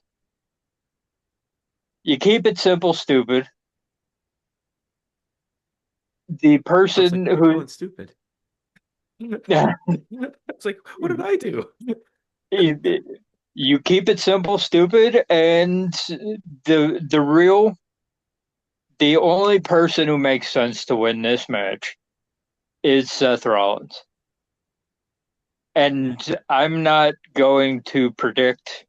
You keep it simple, stupid. The I was like, person what are you who, calling stupid? yeah, It's like, what did I do? you keep it simple, stupid, and the real, the only person who makes sense to win this match is Seth Rollins. And I'm not going to predict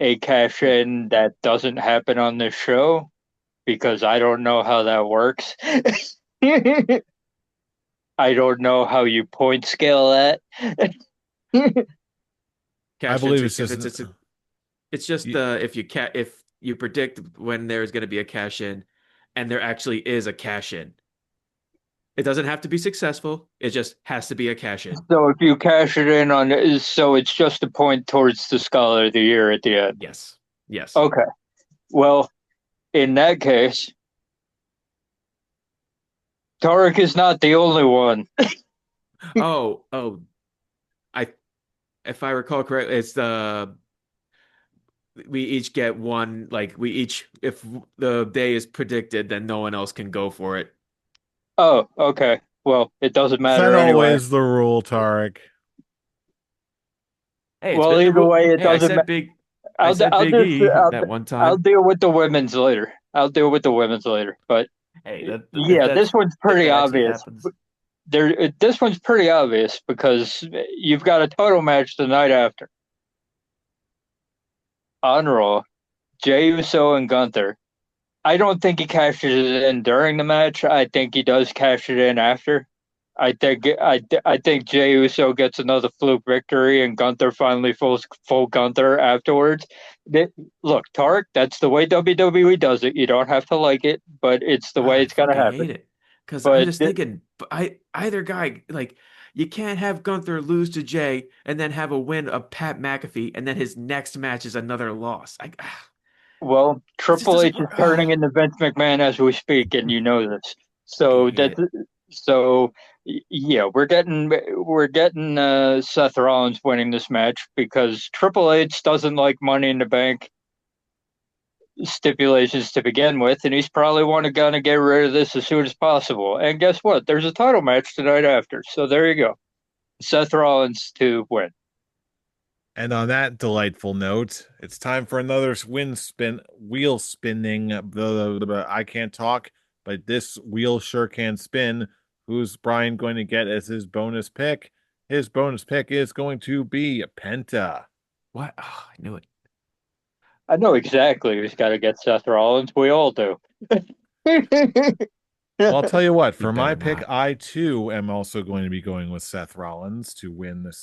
a cash in that doesn't happen on this show because I don't know how that works. I don't know how you point scale that. I Cash believe ins it's if just it's just y- if you ca if you predict when there's going to be a cash in, and there actually is a cash in. It doesn't have to be successful. It just has to be a cash in. So if you cash it in on, so it's just a point towards the Scholar of the Year at the end. Yes. Yes. Okay. Well, in that case, Tarek is not the only one. Oh, I if I recall correctly, it's we each get one, like we each, if the day is predicted, then no one else can go for it. Oh, okay. Well, it doesn't Is that matter anyway. always the rule, Tarek? Hey, it's Well, been the either rule. way, it Hey, doesn't matter. I I'll, said I'll Big just, E I'll, that one I'll time. deal with the women's later. I'll deal with the women's later. But Hey, if yeah, this one's if pretty that actually obvious. happens. This one's pretty obvious because you've got a title match the night after on Raw. Jey Uso and Gunther. I don't think he cashes it in during the match. I think he does cash it in after. I think Jey Uso gets another fluke victory and Gunther finally full Gunther afterwards. Look, Tarek, that's the way WWE does it. You don't have to like it, but it's the way I it's gonna fucking happen. hate it because I'm But just thinking, either guy, like, you can't have Gunther lose to Jay and then have a win of Pat McAfee and then his next match is another loss. well, It just Triple doesn't H is work. turning into Vince McMahon as we speak, and you know this. Fucking So hate that it. so yeah, we're getting Seth Rollins winning this match because Triple H doesn't like Money in the Bank stipulations to begin with, and he's probably gonna get rid of this as soon as possible. And guess what? There's a title match the night after, so there you go. Seth Rollins to win. And on that delightful note, it's time for another wheel spinning. I can't talk, but this wheel sure can spin. Who's Brian going to get as his bonus pick? His bonus pick is going to be Penta. What? Oh, I knew it. I know exactly who's got to get Seth Rollins. We all do. Well, I'll tell you what, You for my better pick, not. I too am also going to be going with Seth Rollins to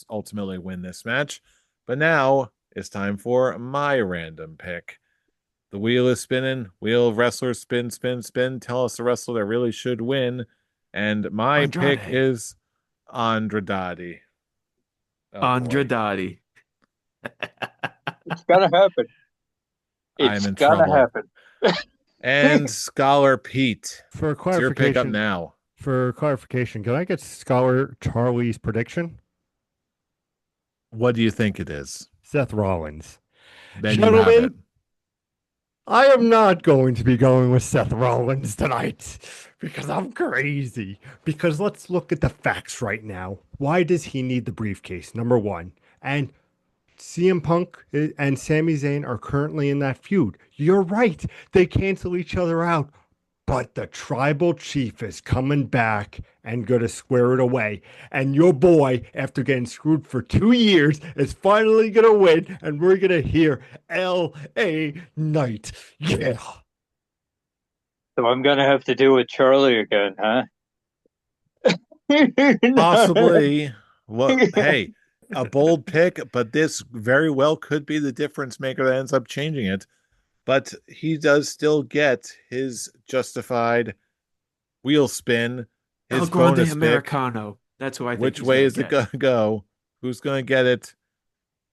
ultimately win this match. But now it's time for my random pick. The wheel is spinning. Wheel of wrestlers spin, spin, spin. Tell us the wrestler that really should win. And my pick Andrade. is Andrade. Oh boy, Andrade. It's gonna happen. I'm It's in gonna trouble. happen. And Scholar Pete, For it's your pick up clarification, now. can I get Scholar Charlie's prediction? What do you think it is? Seth Rollins. Then you have it. Gentlemen, I am not going to be going with Seth Rollins tonight because I'm crazy. Because let's look at the facts right now. Why does he need the briefcase? Number one. And CM Punk and Sami Zayn are currently in that feud. You're right. They cancel each other out. But the tribal chief is coming back and going to square it away. And your boy, after getting screwed for 2 years, is finally going to win. And we're going to hear L.A. Knight. Yeah. So I'm gonna have to do with Charlie again, huh? Possibly. Well, hey, a bold pick, but this very well could be the difference maker that ends up changing it. But he does still get his justified wheel spin, El his Grande bonus pick. Americano. That's who I think Which he's way gonna is it get. going to go? Who's going to get it?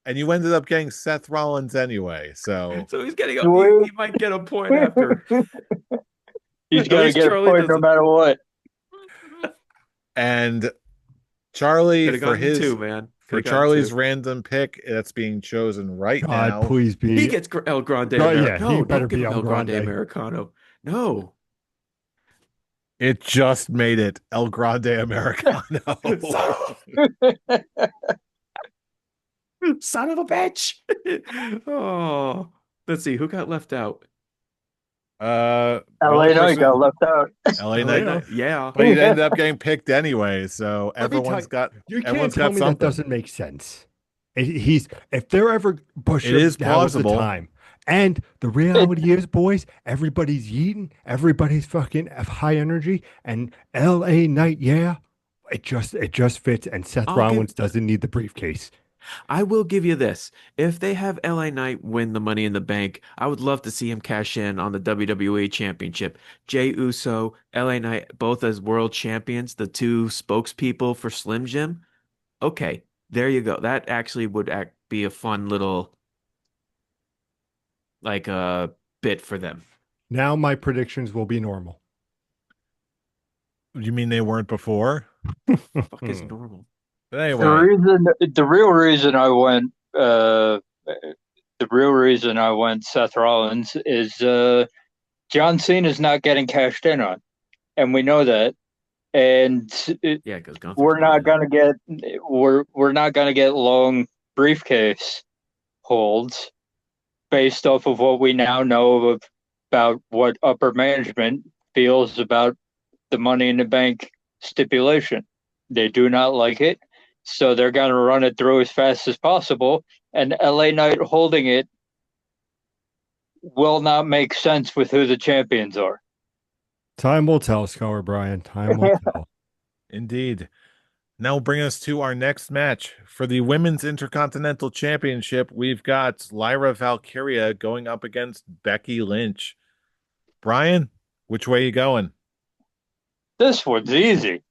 And you ended up getting Seth Rollins anyway. So So he's getting he Sweet. might get a point after. He's At gonna least get a Charlie point no doesn't. matter what. and Charlie Could have gotten two, man. Could for have gotten Charlie's two. random pick that's being chosen right God, now. please He be. gets El Grande Oh, Americano. yeah, he No, better don't give be him El El Grande Grande. Americano. No. It just made it El Grande Americano. Son of a bitch. Oh, let's see who got left out. The LA only Knight got person left out. LA LA Knight, Knight. Yeah. but he ended up getting picked anyway. So Let me tell you, you can't everyone's tell got me that something. doesn't make sense. If they're ever push It him, is now is the plausible. time. And the reality is, boys, everybody's eating, everybody's fucking high energy, and L.A. Knight, yeah, it just fits. And Seth I'll give Rollins doesn't need the briefcase. I will give you this. If they have LA Knight win the Money in the Bank, I would love to see him cash in on the WWE Championship. Jey Uso, LA Knight, both as world champions, the two spokespeople for Slim Jim. Okay, there you go. That actually would be a fun little like bit for them. Now my predictions will be normal. You mean they weren't before? Fuck is normal. But anyway, The real reason I went, the real reason I went Seth Rollins is John Cena's not getting cashed in on, and we know that, and Yeah, because Gunther's we're not winning. gonna get we're not gonna get long briefcase holds based off of what we now know about what upper management feels about the Money in the Bank stipulation. They do not like it, so they're going to run it through as fast as possible. And LA Knight holding it will not make sense with who the champions are. Time will tell, Scholar Brian. Time will tell. indeed. Now bring us to our next match. For the Women's Intercontinental Championship, we've got Lyra Valkyria going up against Becky Lynch. Brian, which way you going? This one's easy.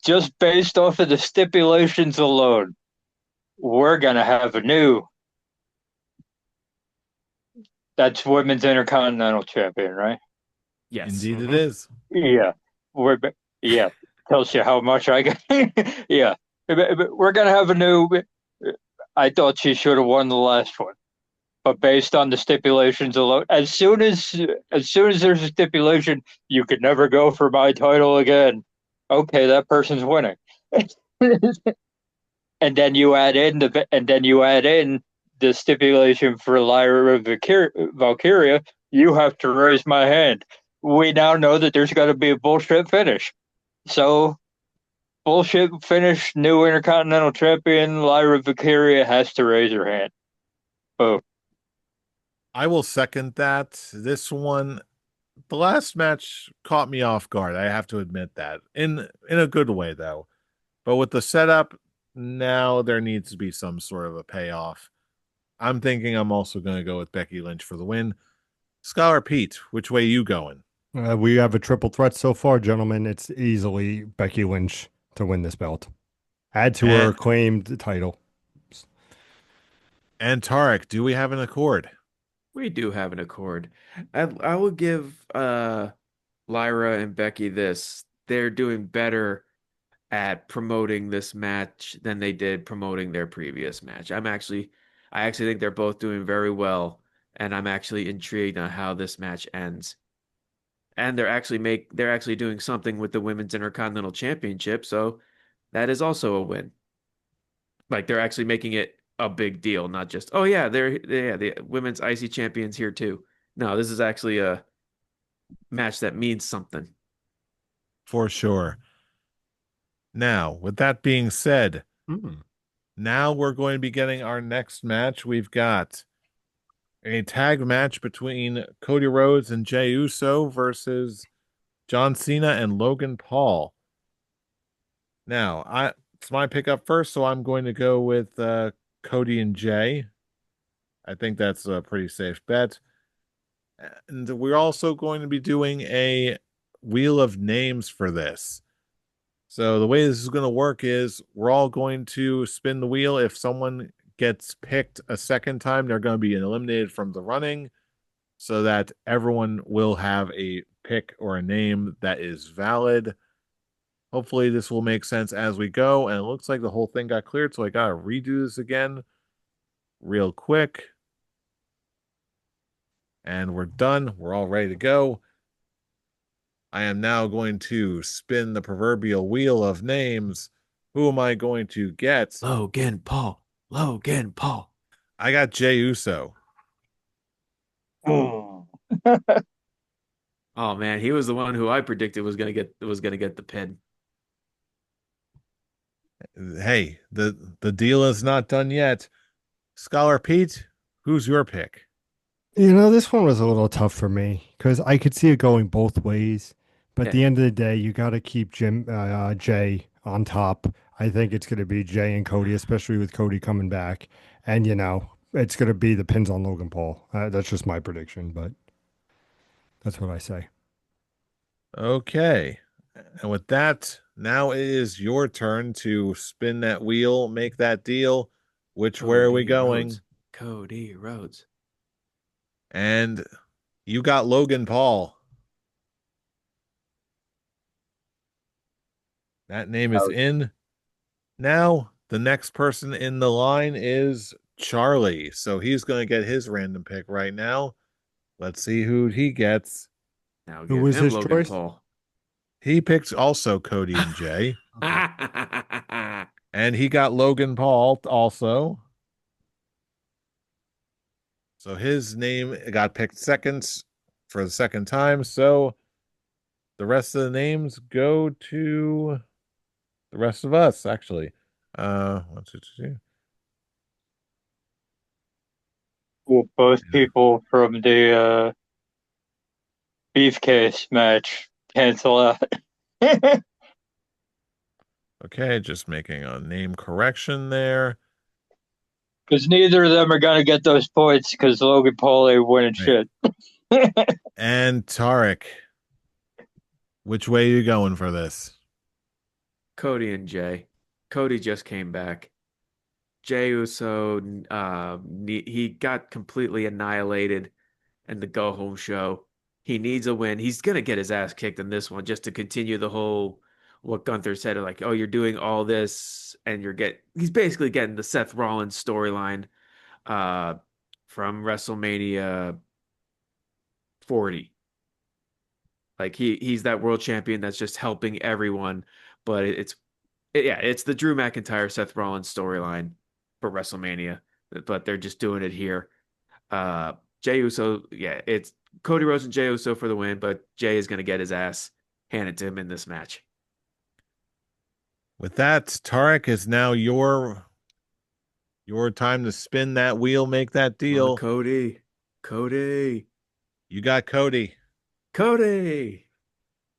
Just based off of the stipulations alone, we're going to have a new. That's Women's Intercontinental Champion, right? Yes. Indeed it is. Yeah. We're, yeah. Tells you how much I got. Yeah. We're going to have a new. I thought she should have won the last one. But based on the stipulations alone, as soon as there's a stipulation, you could never go for my title again. Okay, that person's winning. And then you add in the stipulation for Lyra Valkyria. You have to raise my hand. We now know that there's got to be a bullshit finish. So bullshit finish. New Intercontinental Champion Lyra Valkyria has to raise her hand. Boom. I will second that. This one, the last match caught me off guard. I have to admit that. In a good way though. But with the setup, now there needs to be some sort of a payoff. I'm thinking I'm also going to go with Becky Lynch for the win. Scholar Pete, which way you going? We have a triple threat so far, gentlemen. It's easily Becky Lynch to win this belt. Add to her And, acclaimed title. and Tarek, do we have an accord? We do have an accord. I will give Lyra and Becky this. They're doing better at promoting this match than they did promoting their previous match. I actually think they're both doing very well, and I'm actually intrigued on how this match ends. And they're actually doing something with the Women's Intercontinental Championship, so that is also a win. Like they're actually making it a big deal, not just, oh yeah, they're the women's IC champions here too. No, this is actually a match that means something. For sure. Now, with that being said, Mm. now we're going to be getting our next match. We've got a tag match between Cody Rhodes and Jey Uso versus John Cena and Logan Paul. Now, it's my pick up first, so I'm going to go with Cody and Jey. I think that's a pretty safe bet. And we're also going to be doing a wheel of names for this. So the way this is going to work is we're all going to spin the wheel. If someone gets picked a second time, they're going to be eliminated from the running so that everyone will have a pick or a name that is valid. Hopefully this will make sense as we go. And it looks like the whole thing got cleared, so I got to redo this again real quick. And we're done. We're all ready to go. I am now going to spin the proverbial wheel of names. Who am I going to get? Logan Paul. Logan Paul. I got Jey Uso. Boom. Oh man, he was the one who I predicted was gonna get the pin. Hey, the deal is not done yet. Scholar Pete, who's your pick? This one was a little tough for me because I could see it going both ways. But at Okay. the end of the day, you got to keep Jay on top. I think it's going to be Jay and Cody, especially with Cody coming back. And, it's going to be the pins on Logan Paul. That's just my prediction, but that's what I say. Okay. And with that, now it is your turn to spin that wheel, make that deal. Which way are we Cody going? Rhodes. Cody Rhodes. And you got Logan Paul. That name is Oh, in. Now, the next person in the line is Charlie. So he's going to get his random pick right now. Let's see who he gets. Now Who give was him his Logan choice? Paul. He picks also Cody and Jay, Okay. and he got Logan Paul also. So his name got picked seconds for the second time. So the rest of the names go to the rest of us, actually. One, two, two. well, both people from the briefcase match cancel out. Okay, just making a name correction there. Because neither of them are going to get those points because Logan Paul ain't winning Right. shit. And Tarek, which way are you going for this? Cody and Jay. Cody just came back. Jey Uso, he got completely annihilated in the go home show. He needs a win. He's gonna get his ass kicked in this one just to continue the whole what Gunther said, like, oh, you're doing all this and he's basically getting the Seth Rollins storyline uh from WrestleMania 40. Like he's that world champion that's just helping everyone, but it's the Drew McIntyre Seth Rollins storyline for WrestleMania, but they're just doing it here. Jey Uso, yeah, it's Cody Rhodes and Jey Uso for the win, but Jay is going to get his ass handed to him in this match. With that, Tarek is now your time to spin that wheel, make that Come on, deal. Cody. Cody. You got Cody. Cody.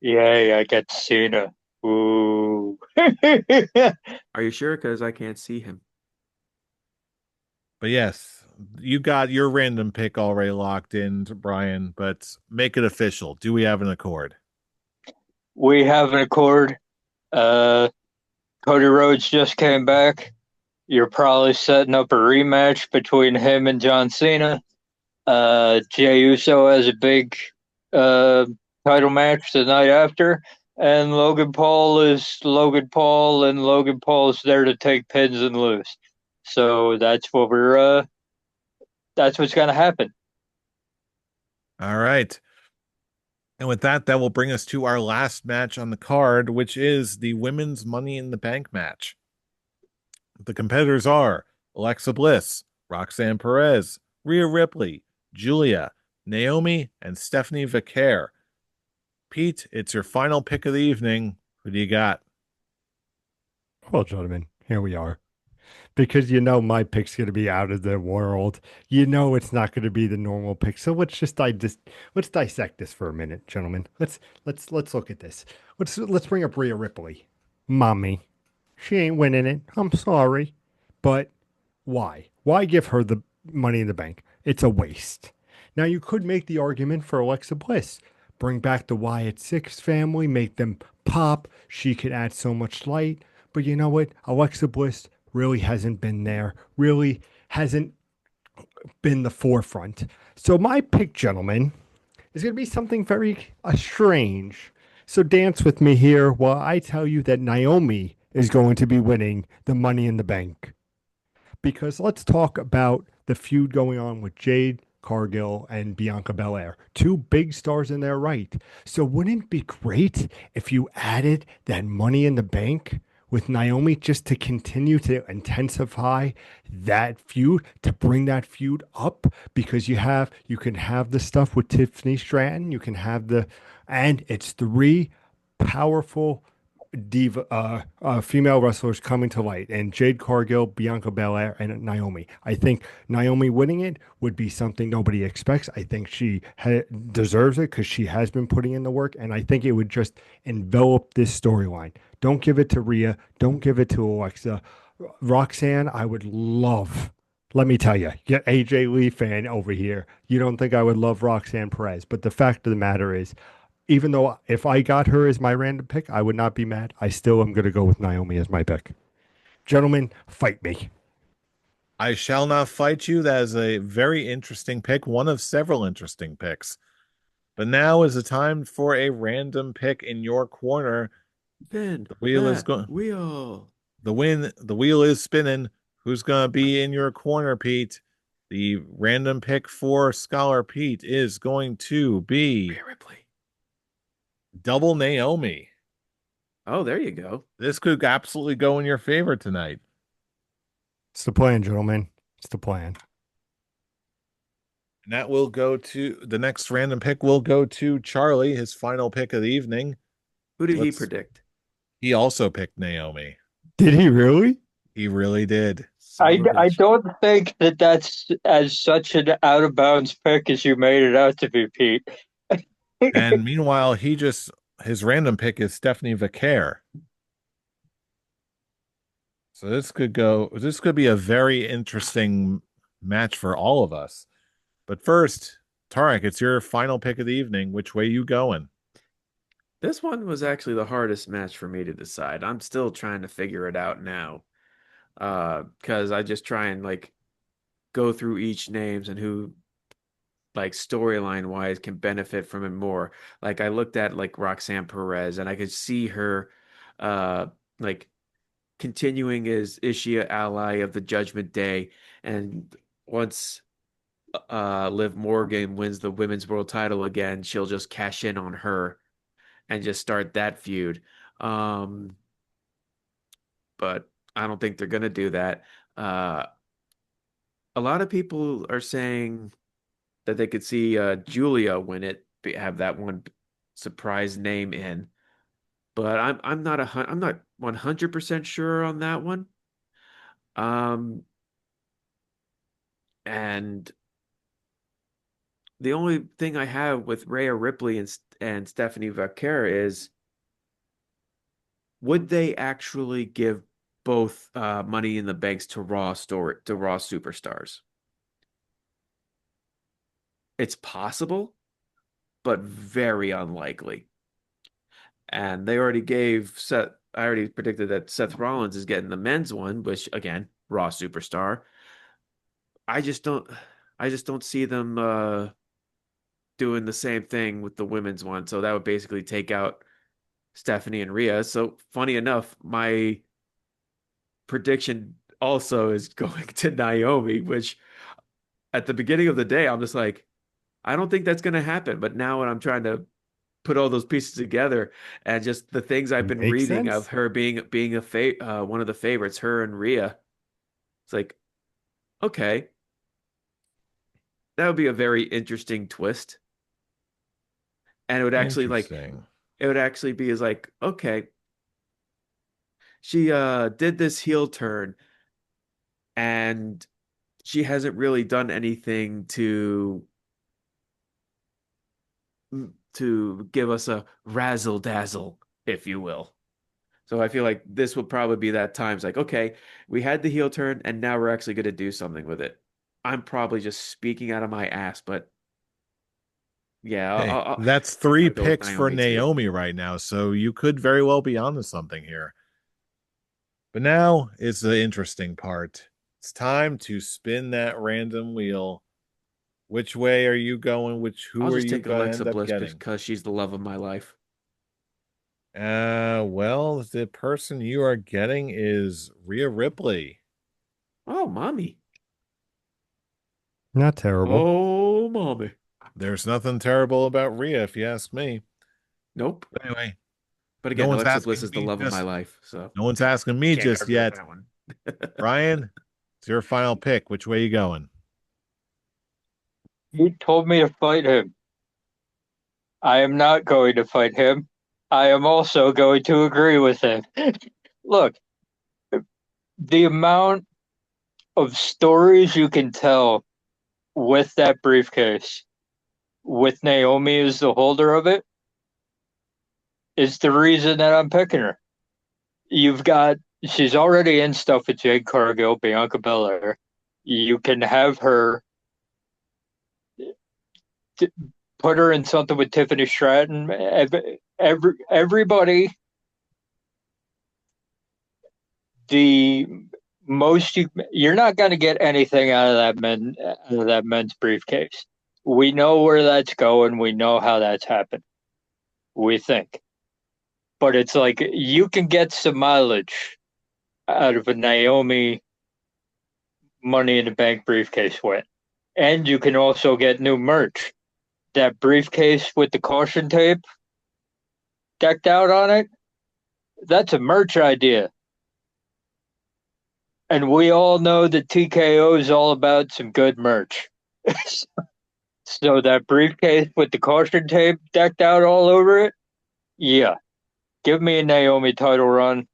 Yay, I get Cena. Ooh. Are you sure? Because I can't see him. But yes, you got your random pick already locked in, Brian, but make it official. Do we have an accord? We have an accord. Uh, Cody Rhodes just came back. You're probably setting up a rematch between him and John Cena. Jey Uso has a big uh, title match the night after, and Logan Paul is Logan Paul, and Logan Paul is there to take pins and lose. So that's what's gonna happen. All right. And with that, that will bring us to our last match on the card, which is the women's Money in the Bank match. The competitors are Alexa Bliss, Roxanne Perez, Rhea Ripley, Julia, Naomi, and Stephanie Vaquer. Pete, it's your final pick of the evening. Who do you got? Well, gentlemen, here we are. Because my pick's going to be out of the world. It's not going to be the normal pick. So let's dissect this for a minute, gentlemen. Let's look at this. Let's bring up Rhea Ripley. Mommy, she ain't winning it. I'm sorry. But why? Why give her the money in the bank? It's a waste. Now you could make the argument for Alexa Bliss. Bring back the Wyatt Six family, make them pop. She could add so much light. But you know what? Alexa Bliss really hasn't been there, really hasn't been the forefront. So my pick, gentlemen, is going to be something very strange. So dance with me here while I tell you that Naomi is going to be winning the Money in the Bank. Because let's talk about the feud going on with Jade Cargill and Bianca Belair, two big stars in their right. So wouldn't it be great if you added that Money in the Bank with Naomi just to continue to intensify that feud, to bring that feud up? Because you can have the stuff with Tiffany Stratton, and it's three powerful female wrestlers coming to light, and Jade Cargill, Bianca Belair, and Naomi. I think Naomi winning it would be something nobody expects. I think she deserves it because she has been putting in the work, and I think it would just envelop this storyline. Don't give it to Rhea. Don't give it to Alexa. Roxanne, I would love. Let me tell you, get AJ Lee fan over here. You don't think I would love Roxanne Perez, but the fact of the matter is, even though if I got her as my random pick, I would not be mad. I still am going to go with Naomi as my pick. Gentlemen, fight me. I shall not fight you. That is a very interesting pick, one of several interesting picks. But now is the time for a random pick in your corner. Spin The wheel is that going. wheel. The wheel is spinning. Who's going to be in your corner, Pete? The random pick for Scholar Pete is going to be Rhea Ripley. double Naomi. Oh, there you go. This could absolutely go in your favor tonight. It's the plan, gentlemen. It's the plan. And that will go to the next random pick will go to Charlie, his final pick of the evening. Who did he Let's predict? He also picked Naomi. Did he really? He really did. Son of a I bitch. don't think that that's as such an out of bounds pick as you made it out to be, Pete. And meanwhile, his random pick is Stephanie Vaquer. So this could be a very interesting match for all of us. But first, Tarek, it's your final pick of the evening. Which way you going? This one was actually the hardest match for me to decide. I'm still trying to figure it out now. Because I just try and like go through each names and who like storyline wise can benefit from it more. Like I looked at like Roxanne Perez and I could see her uh like continuing as is she an ally of the Judgment Day, and once Liv Morgan wins the women's world title again, she'll just cash in on her and just start that feud. Um but I don't think they're gonna do that. Uh a lot of people are saying that they could see Julia win it, have that one surprise name in. But I'm not 100% sure on that one. Um, and the only thing I have with Rhea Ripley and Stephanie Vaquer is, would they actually give both Money in the Banks to Raw superstars? It's possible, but very unlikely. And they already gave Seth. I already predicted that Seth Rollins is getting the men's one, which again, Raw superstar. I just don't. I just don't see them doing the same thing with the women's one. So that would basically take out Stephanie and Rhea. So funny enough, my prediction also is going to Naomi, which at the beginning of the day, I'm just like, I don't think that's going to happen. But now when I'm trying to put all those pieces together and just the things I've been Makes reading of sense. her being one of the favorites, her and Rhea, it's like, okay, that would be a very interesting twist. And Interesting. it would actually be as like, okay, she did this heel turn and she hasn't really done anything to give us a razzle dazzle, if you will. So I feel like this will probably be that time. It's like, okay, we had the heel turn and now we're actually going to do something with it. I'm probably just speaking out of my ass, but yeah, Hey, that's three I'll go with picks for Naomi too. Naomi right now, so you could very well be onto something here. But now is the interesting part. It's time to spin that random wheel. Which way are you going? I'll Who are just you take going to Alexa end up Bliss getting? because she's the love of my life. Well, the person you are getting is Rhea Ripley. Oh, mommy. Not terrible. Oh, mommy. There's nothing terrible about Rhea, if you ask me. Nope. But anyway, But no again, one's Alexa Bliss asking is the me love of my just life, so no one's asking me can't just argue with yet. that one. Brian, it's your final pick. Which way you going? He told me to fight him. I am not going to fight him. I am also going to agree with him. Look, the amount of stories you can tell with that briefcase, with Naomi as the holder of it, is the reason that I'm picking her. You've got, she's already in stuff with Jade Cargill, Bianca Belair. You can have her t- put her in something with Tiffany Stratton. Everybody, the most you're not going to get anything out of that men's briefcase. We know where that's going. We know how that's happened. We think, but it's like you can get some mileage out of a Naomi Money in the Bank briefcase win, and you can also get new merch. That briefcase with the caution tape decked out on it. That's a merch idea. And we all know that TKO is all about some good merch. So that briefcase with the caution tape decked out all over it, yeah. Give me a Naomi title run.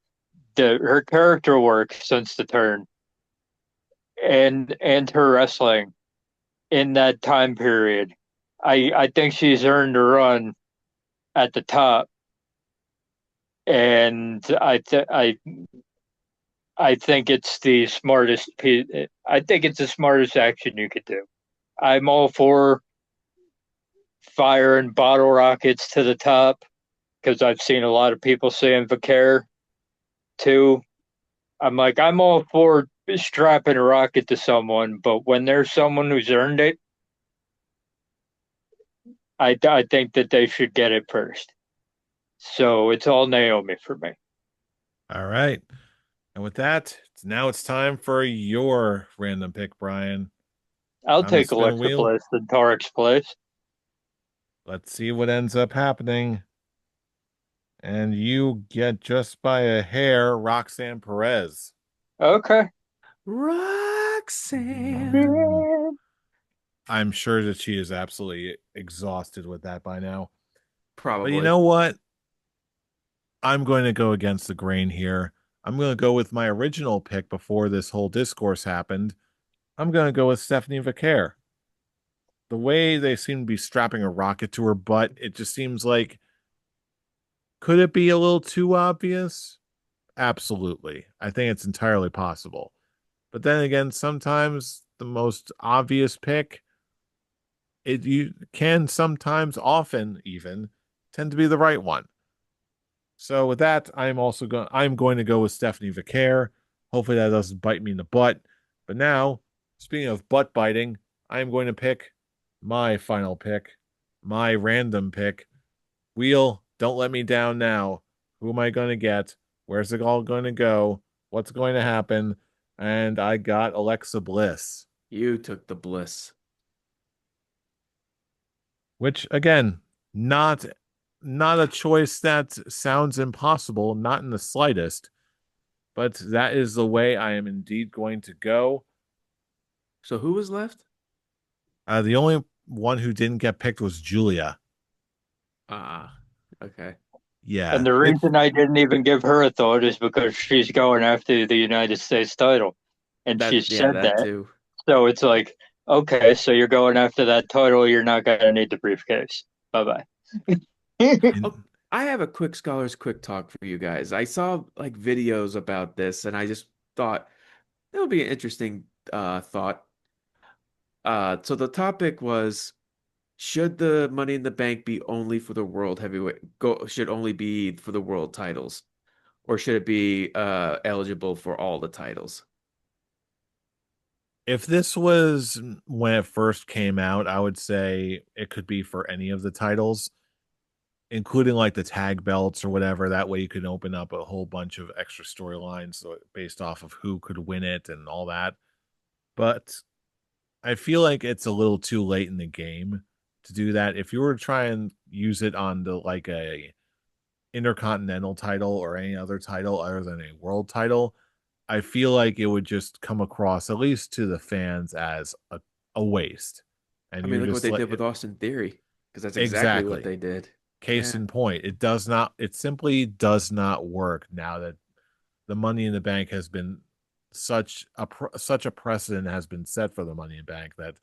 Her character work since the turn and her wrestling in that time period. I think she's earned a run at the top, and I think it's the smartest. I think it's the smartest action you could do. I'm all for firing bottle rockets to the top because I've seen a lot of people saying Vaquer too. I'm like, I'm all for strapping a rocket to someone, but when there's someone who's earned it, I think that they should get it first. So it's all Naomi for me. All right. And with that, now it's time for your random pick, Brian. I'll Time to take spin a Alexa wheel. Bliss than Tarek's place. Let's see what ends up happening. And you get just by a hair Roxanne Perez. Okay. Roxanne. I'm sure that she is absolutely exhausted with that by now. But you Probably. know what? I'm going to go against the grain here. I'm going to go with my original pick before this whole discourse happened. I'm going to go with Stephanie Vaquer. The way they seem to be strapping a rocket to her butt, it just seems like, could it be a little too obvious? Absolutely. I think it's entirely possible. But then again, sometimes the most obvious pick, it you can sometimes often even tend to be the right one. So with that, I'm going to go with Stephanie Vaquer. Hopefully that doesn't bite me in the butt. But now, speaking of butt biting, I'm going to pick my final pick, my random pick. Wheel, don't let me down now. Who am I going to get? Where's it all going to go? What's going to happen? And I got Alexa Bliss, You took the bliss. which again, not not a choice that sounds impossible, not in the slightest, but that is the way I am indeed going to go. So who was left? The only one who didn't get picked was Julia. Ah, okay. Yeah, And the it reason I didn't even give her a thought is because she's going after the United States title. And she Yeah, said that that. too. So it's like, okay, so you're going after that title, you're not going to need the briefcase. Bye bye. and Oh, I have a quick scholar's quick talk for you guys. I saw like videos about this and I just thought that would be an interesting thought. So the topic was should the Money in the Bank be only for the world heavyweight go should only be for the world titles or should it be eligible for all the titles? if this was when it first came out, I would say it could be for any of the titles, including like the tag belts or whatever. That way you can open up a whole bunch of extra storylines based off of who could win it and all that. But I feel like it's a little too late in the game to do that. If you were to try and use it on the like a intercontinental title or any other title other than a world title, I feel like it would just come across, at least to the fans, as a waste. And I mean, you're look what just they like, did with Austin Theory because that's exactly what exactly. they did. Case Yeah. in point, it simply does not work now that the Money in the Bank has been such a precedent has been set for the Money in the Bank that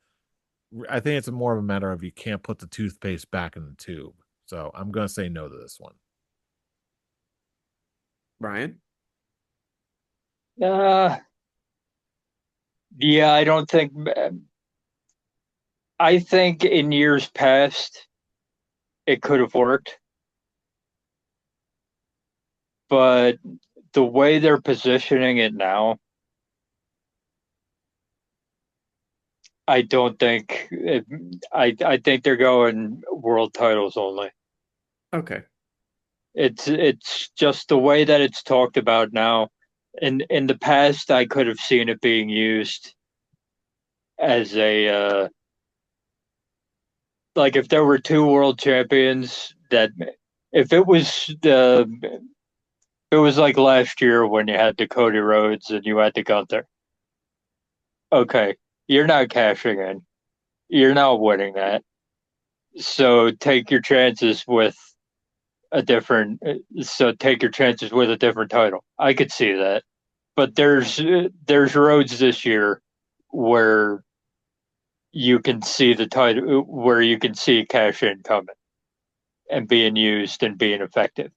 I think it's more of a matter of you can't put the toothpaste back in the tube. So I'm going to say no to this one. Brian? Uh, yeah, I don't think. I think in years past it could have worked, but the way they're positioning it now, I don't think. I think they're going world titles only. Okay. It's just the way that it's talked about now. In the past, I could have seen it being used as a like if there were two world champions that if it was the it was like last year when you had the Cody Rhodes and you had the Gunther. Okay, you're not cashing in. You're not winning that. So take your chances with a different. So take your chances with a different title. I could see that, but there's roads this year where you can see the title, where you can see cash in coming and being used and being effective.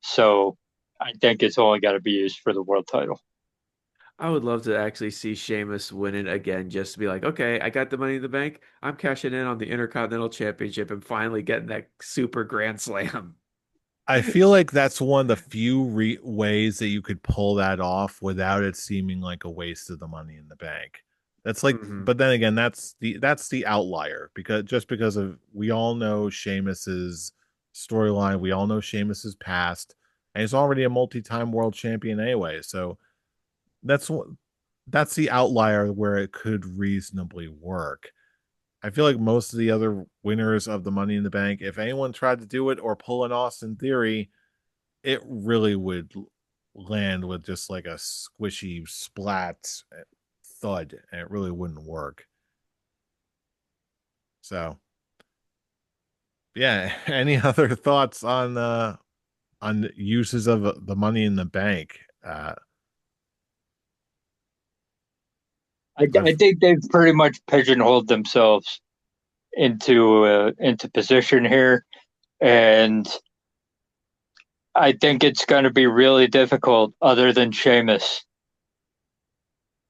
So I think it's only got to be used for the world title. I would love to actually see Sheamus win it again, just to be like, okay, I got the money in the bank. I'm cashing in on the Intercontinental Championship and finally getting that super grand slam. I feel like that's one of the few ways that you could pull that off without it seeming like a waste of the Money in the Bank. That's like, Hmm. but then again, that's the outlier because of we all know Sheamus's storyline, we all know Sheamus's past, and he's already a multi-time world champion anyway. So that's what that's the outlier where it could reasonably work. I feel like most of the other winners of the Money in the Bank, if anyone tried to do it or pull an Austin Theory, it really would land with just like a squishy splat thud, and it really wouldn't work. So, yeah. Any other thoughts on uses of the Money in the Bank? I I've think they've pretty much pigeonholed themselves into position here, and I think it's going to be really difficult, other than Sheamus,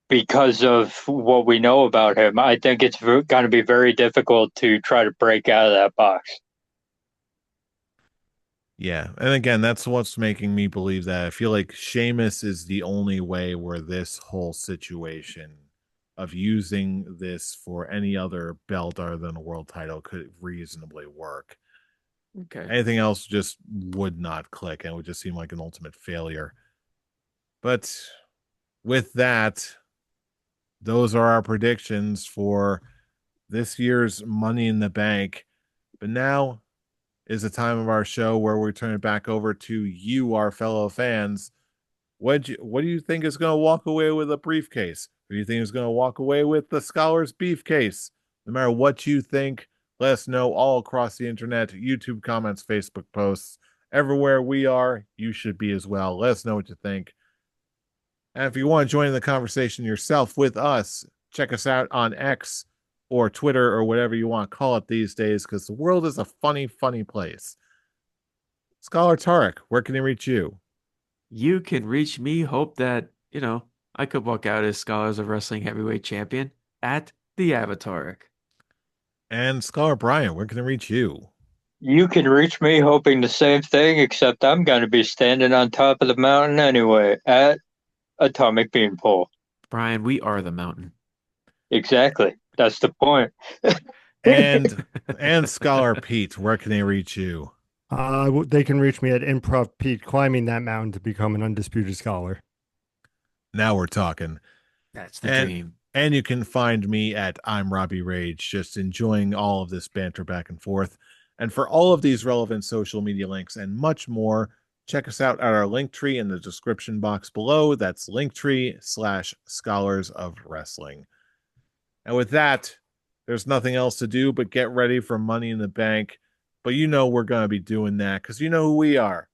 because of what we know about him. I think it's going to be very difficult to try to break out of that box. Yeah, and again, that's what's making me believe that I feel like Sheamus is the only way where this whole situation of using this for any other belt other than a world title could reasonably work. Okay. Anything else just would not click and it would just seem like an ultimate failure. But with that, those are our predictions for this year's Money in the Bank. But now is the time of our show where we turn it back over to you, our fellow fans. What do you think is going to walk away with a briefcase? Who do you think is going to walk away with the Scholar's Beefcase? No matter what you think, let us know all across the internet, YouTube comments, Facebook posts, everywhere we are, you should be as well. Let us know what you think. And if you want to join the conversation yourself with us, check us out on X or Twitter or whatever you want to call it these days, because the world is a funny, funny place. Scholar Tarek, where can he reach you? You can reach me. Hope that, I could walk out as Scholars of Wrestling Heavyweight Champion at the Avataric. And Scholar Brian, where can he reach you? You can reach me hoping the same thing, except I'm going to be standing on top of the mountain anyway at Atomic Beanpole. Brian, we are the mountain. Exactly. That's the point. And Scholar Pete, where can they reach you? They can reach me at Improv Pete, climbing that mountain to become an undisputed scholar. Now we're talking. That's the And dream. and you can find me at I'm Robbie Rage, just enjoying all of this banter back and forth. And for all of these relevant social media links and much more, check us out at our link tree in the description box below. That's linktree/scholars of wrestling. And with that, there's nothing else to do but get ready for Money in the Bank. but you know we're going to be doing that because you know who we are.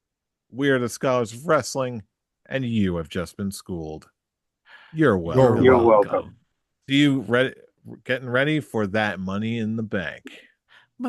We are the Scholars of Wrestling, and you have just been schooled. You're welcome. You're You're welcome. welcome. See you ready, getting ready for that money in the bank.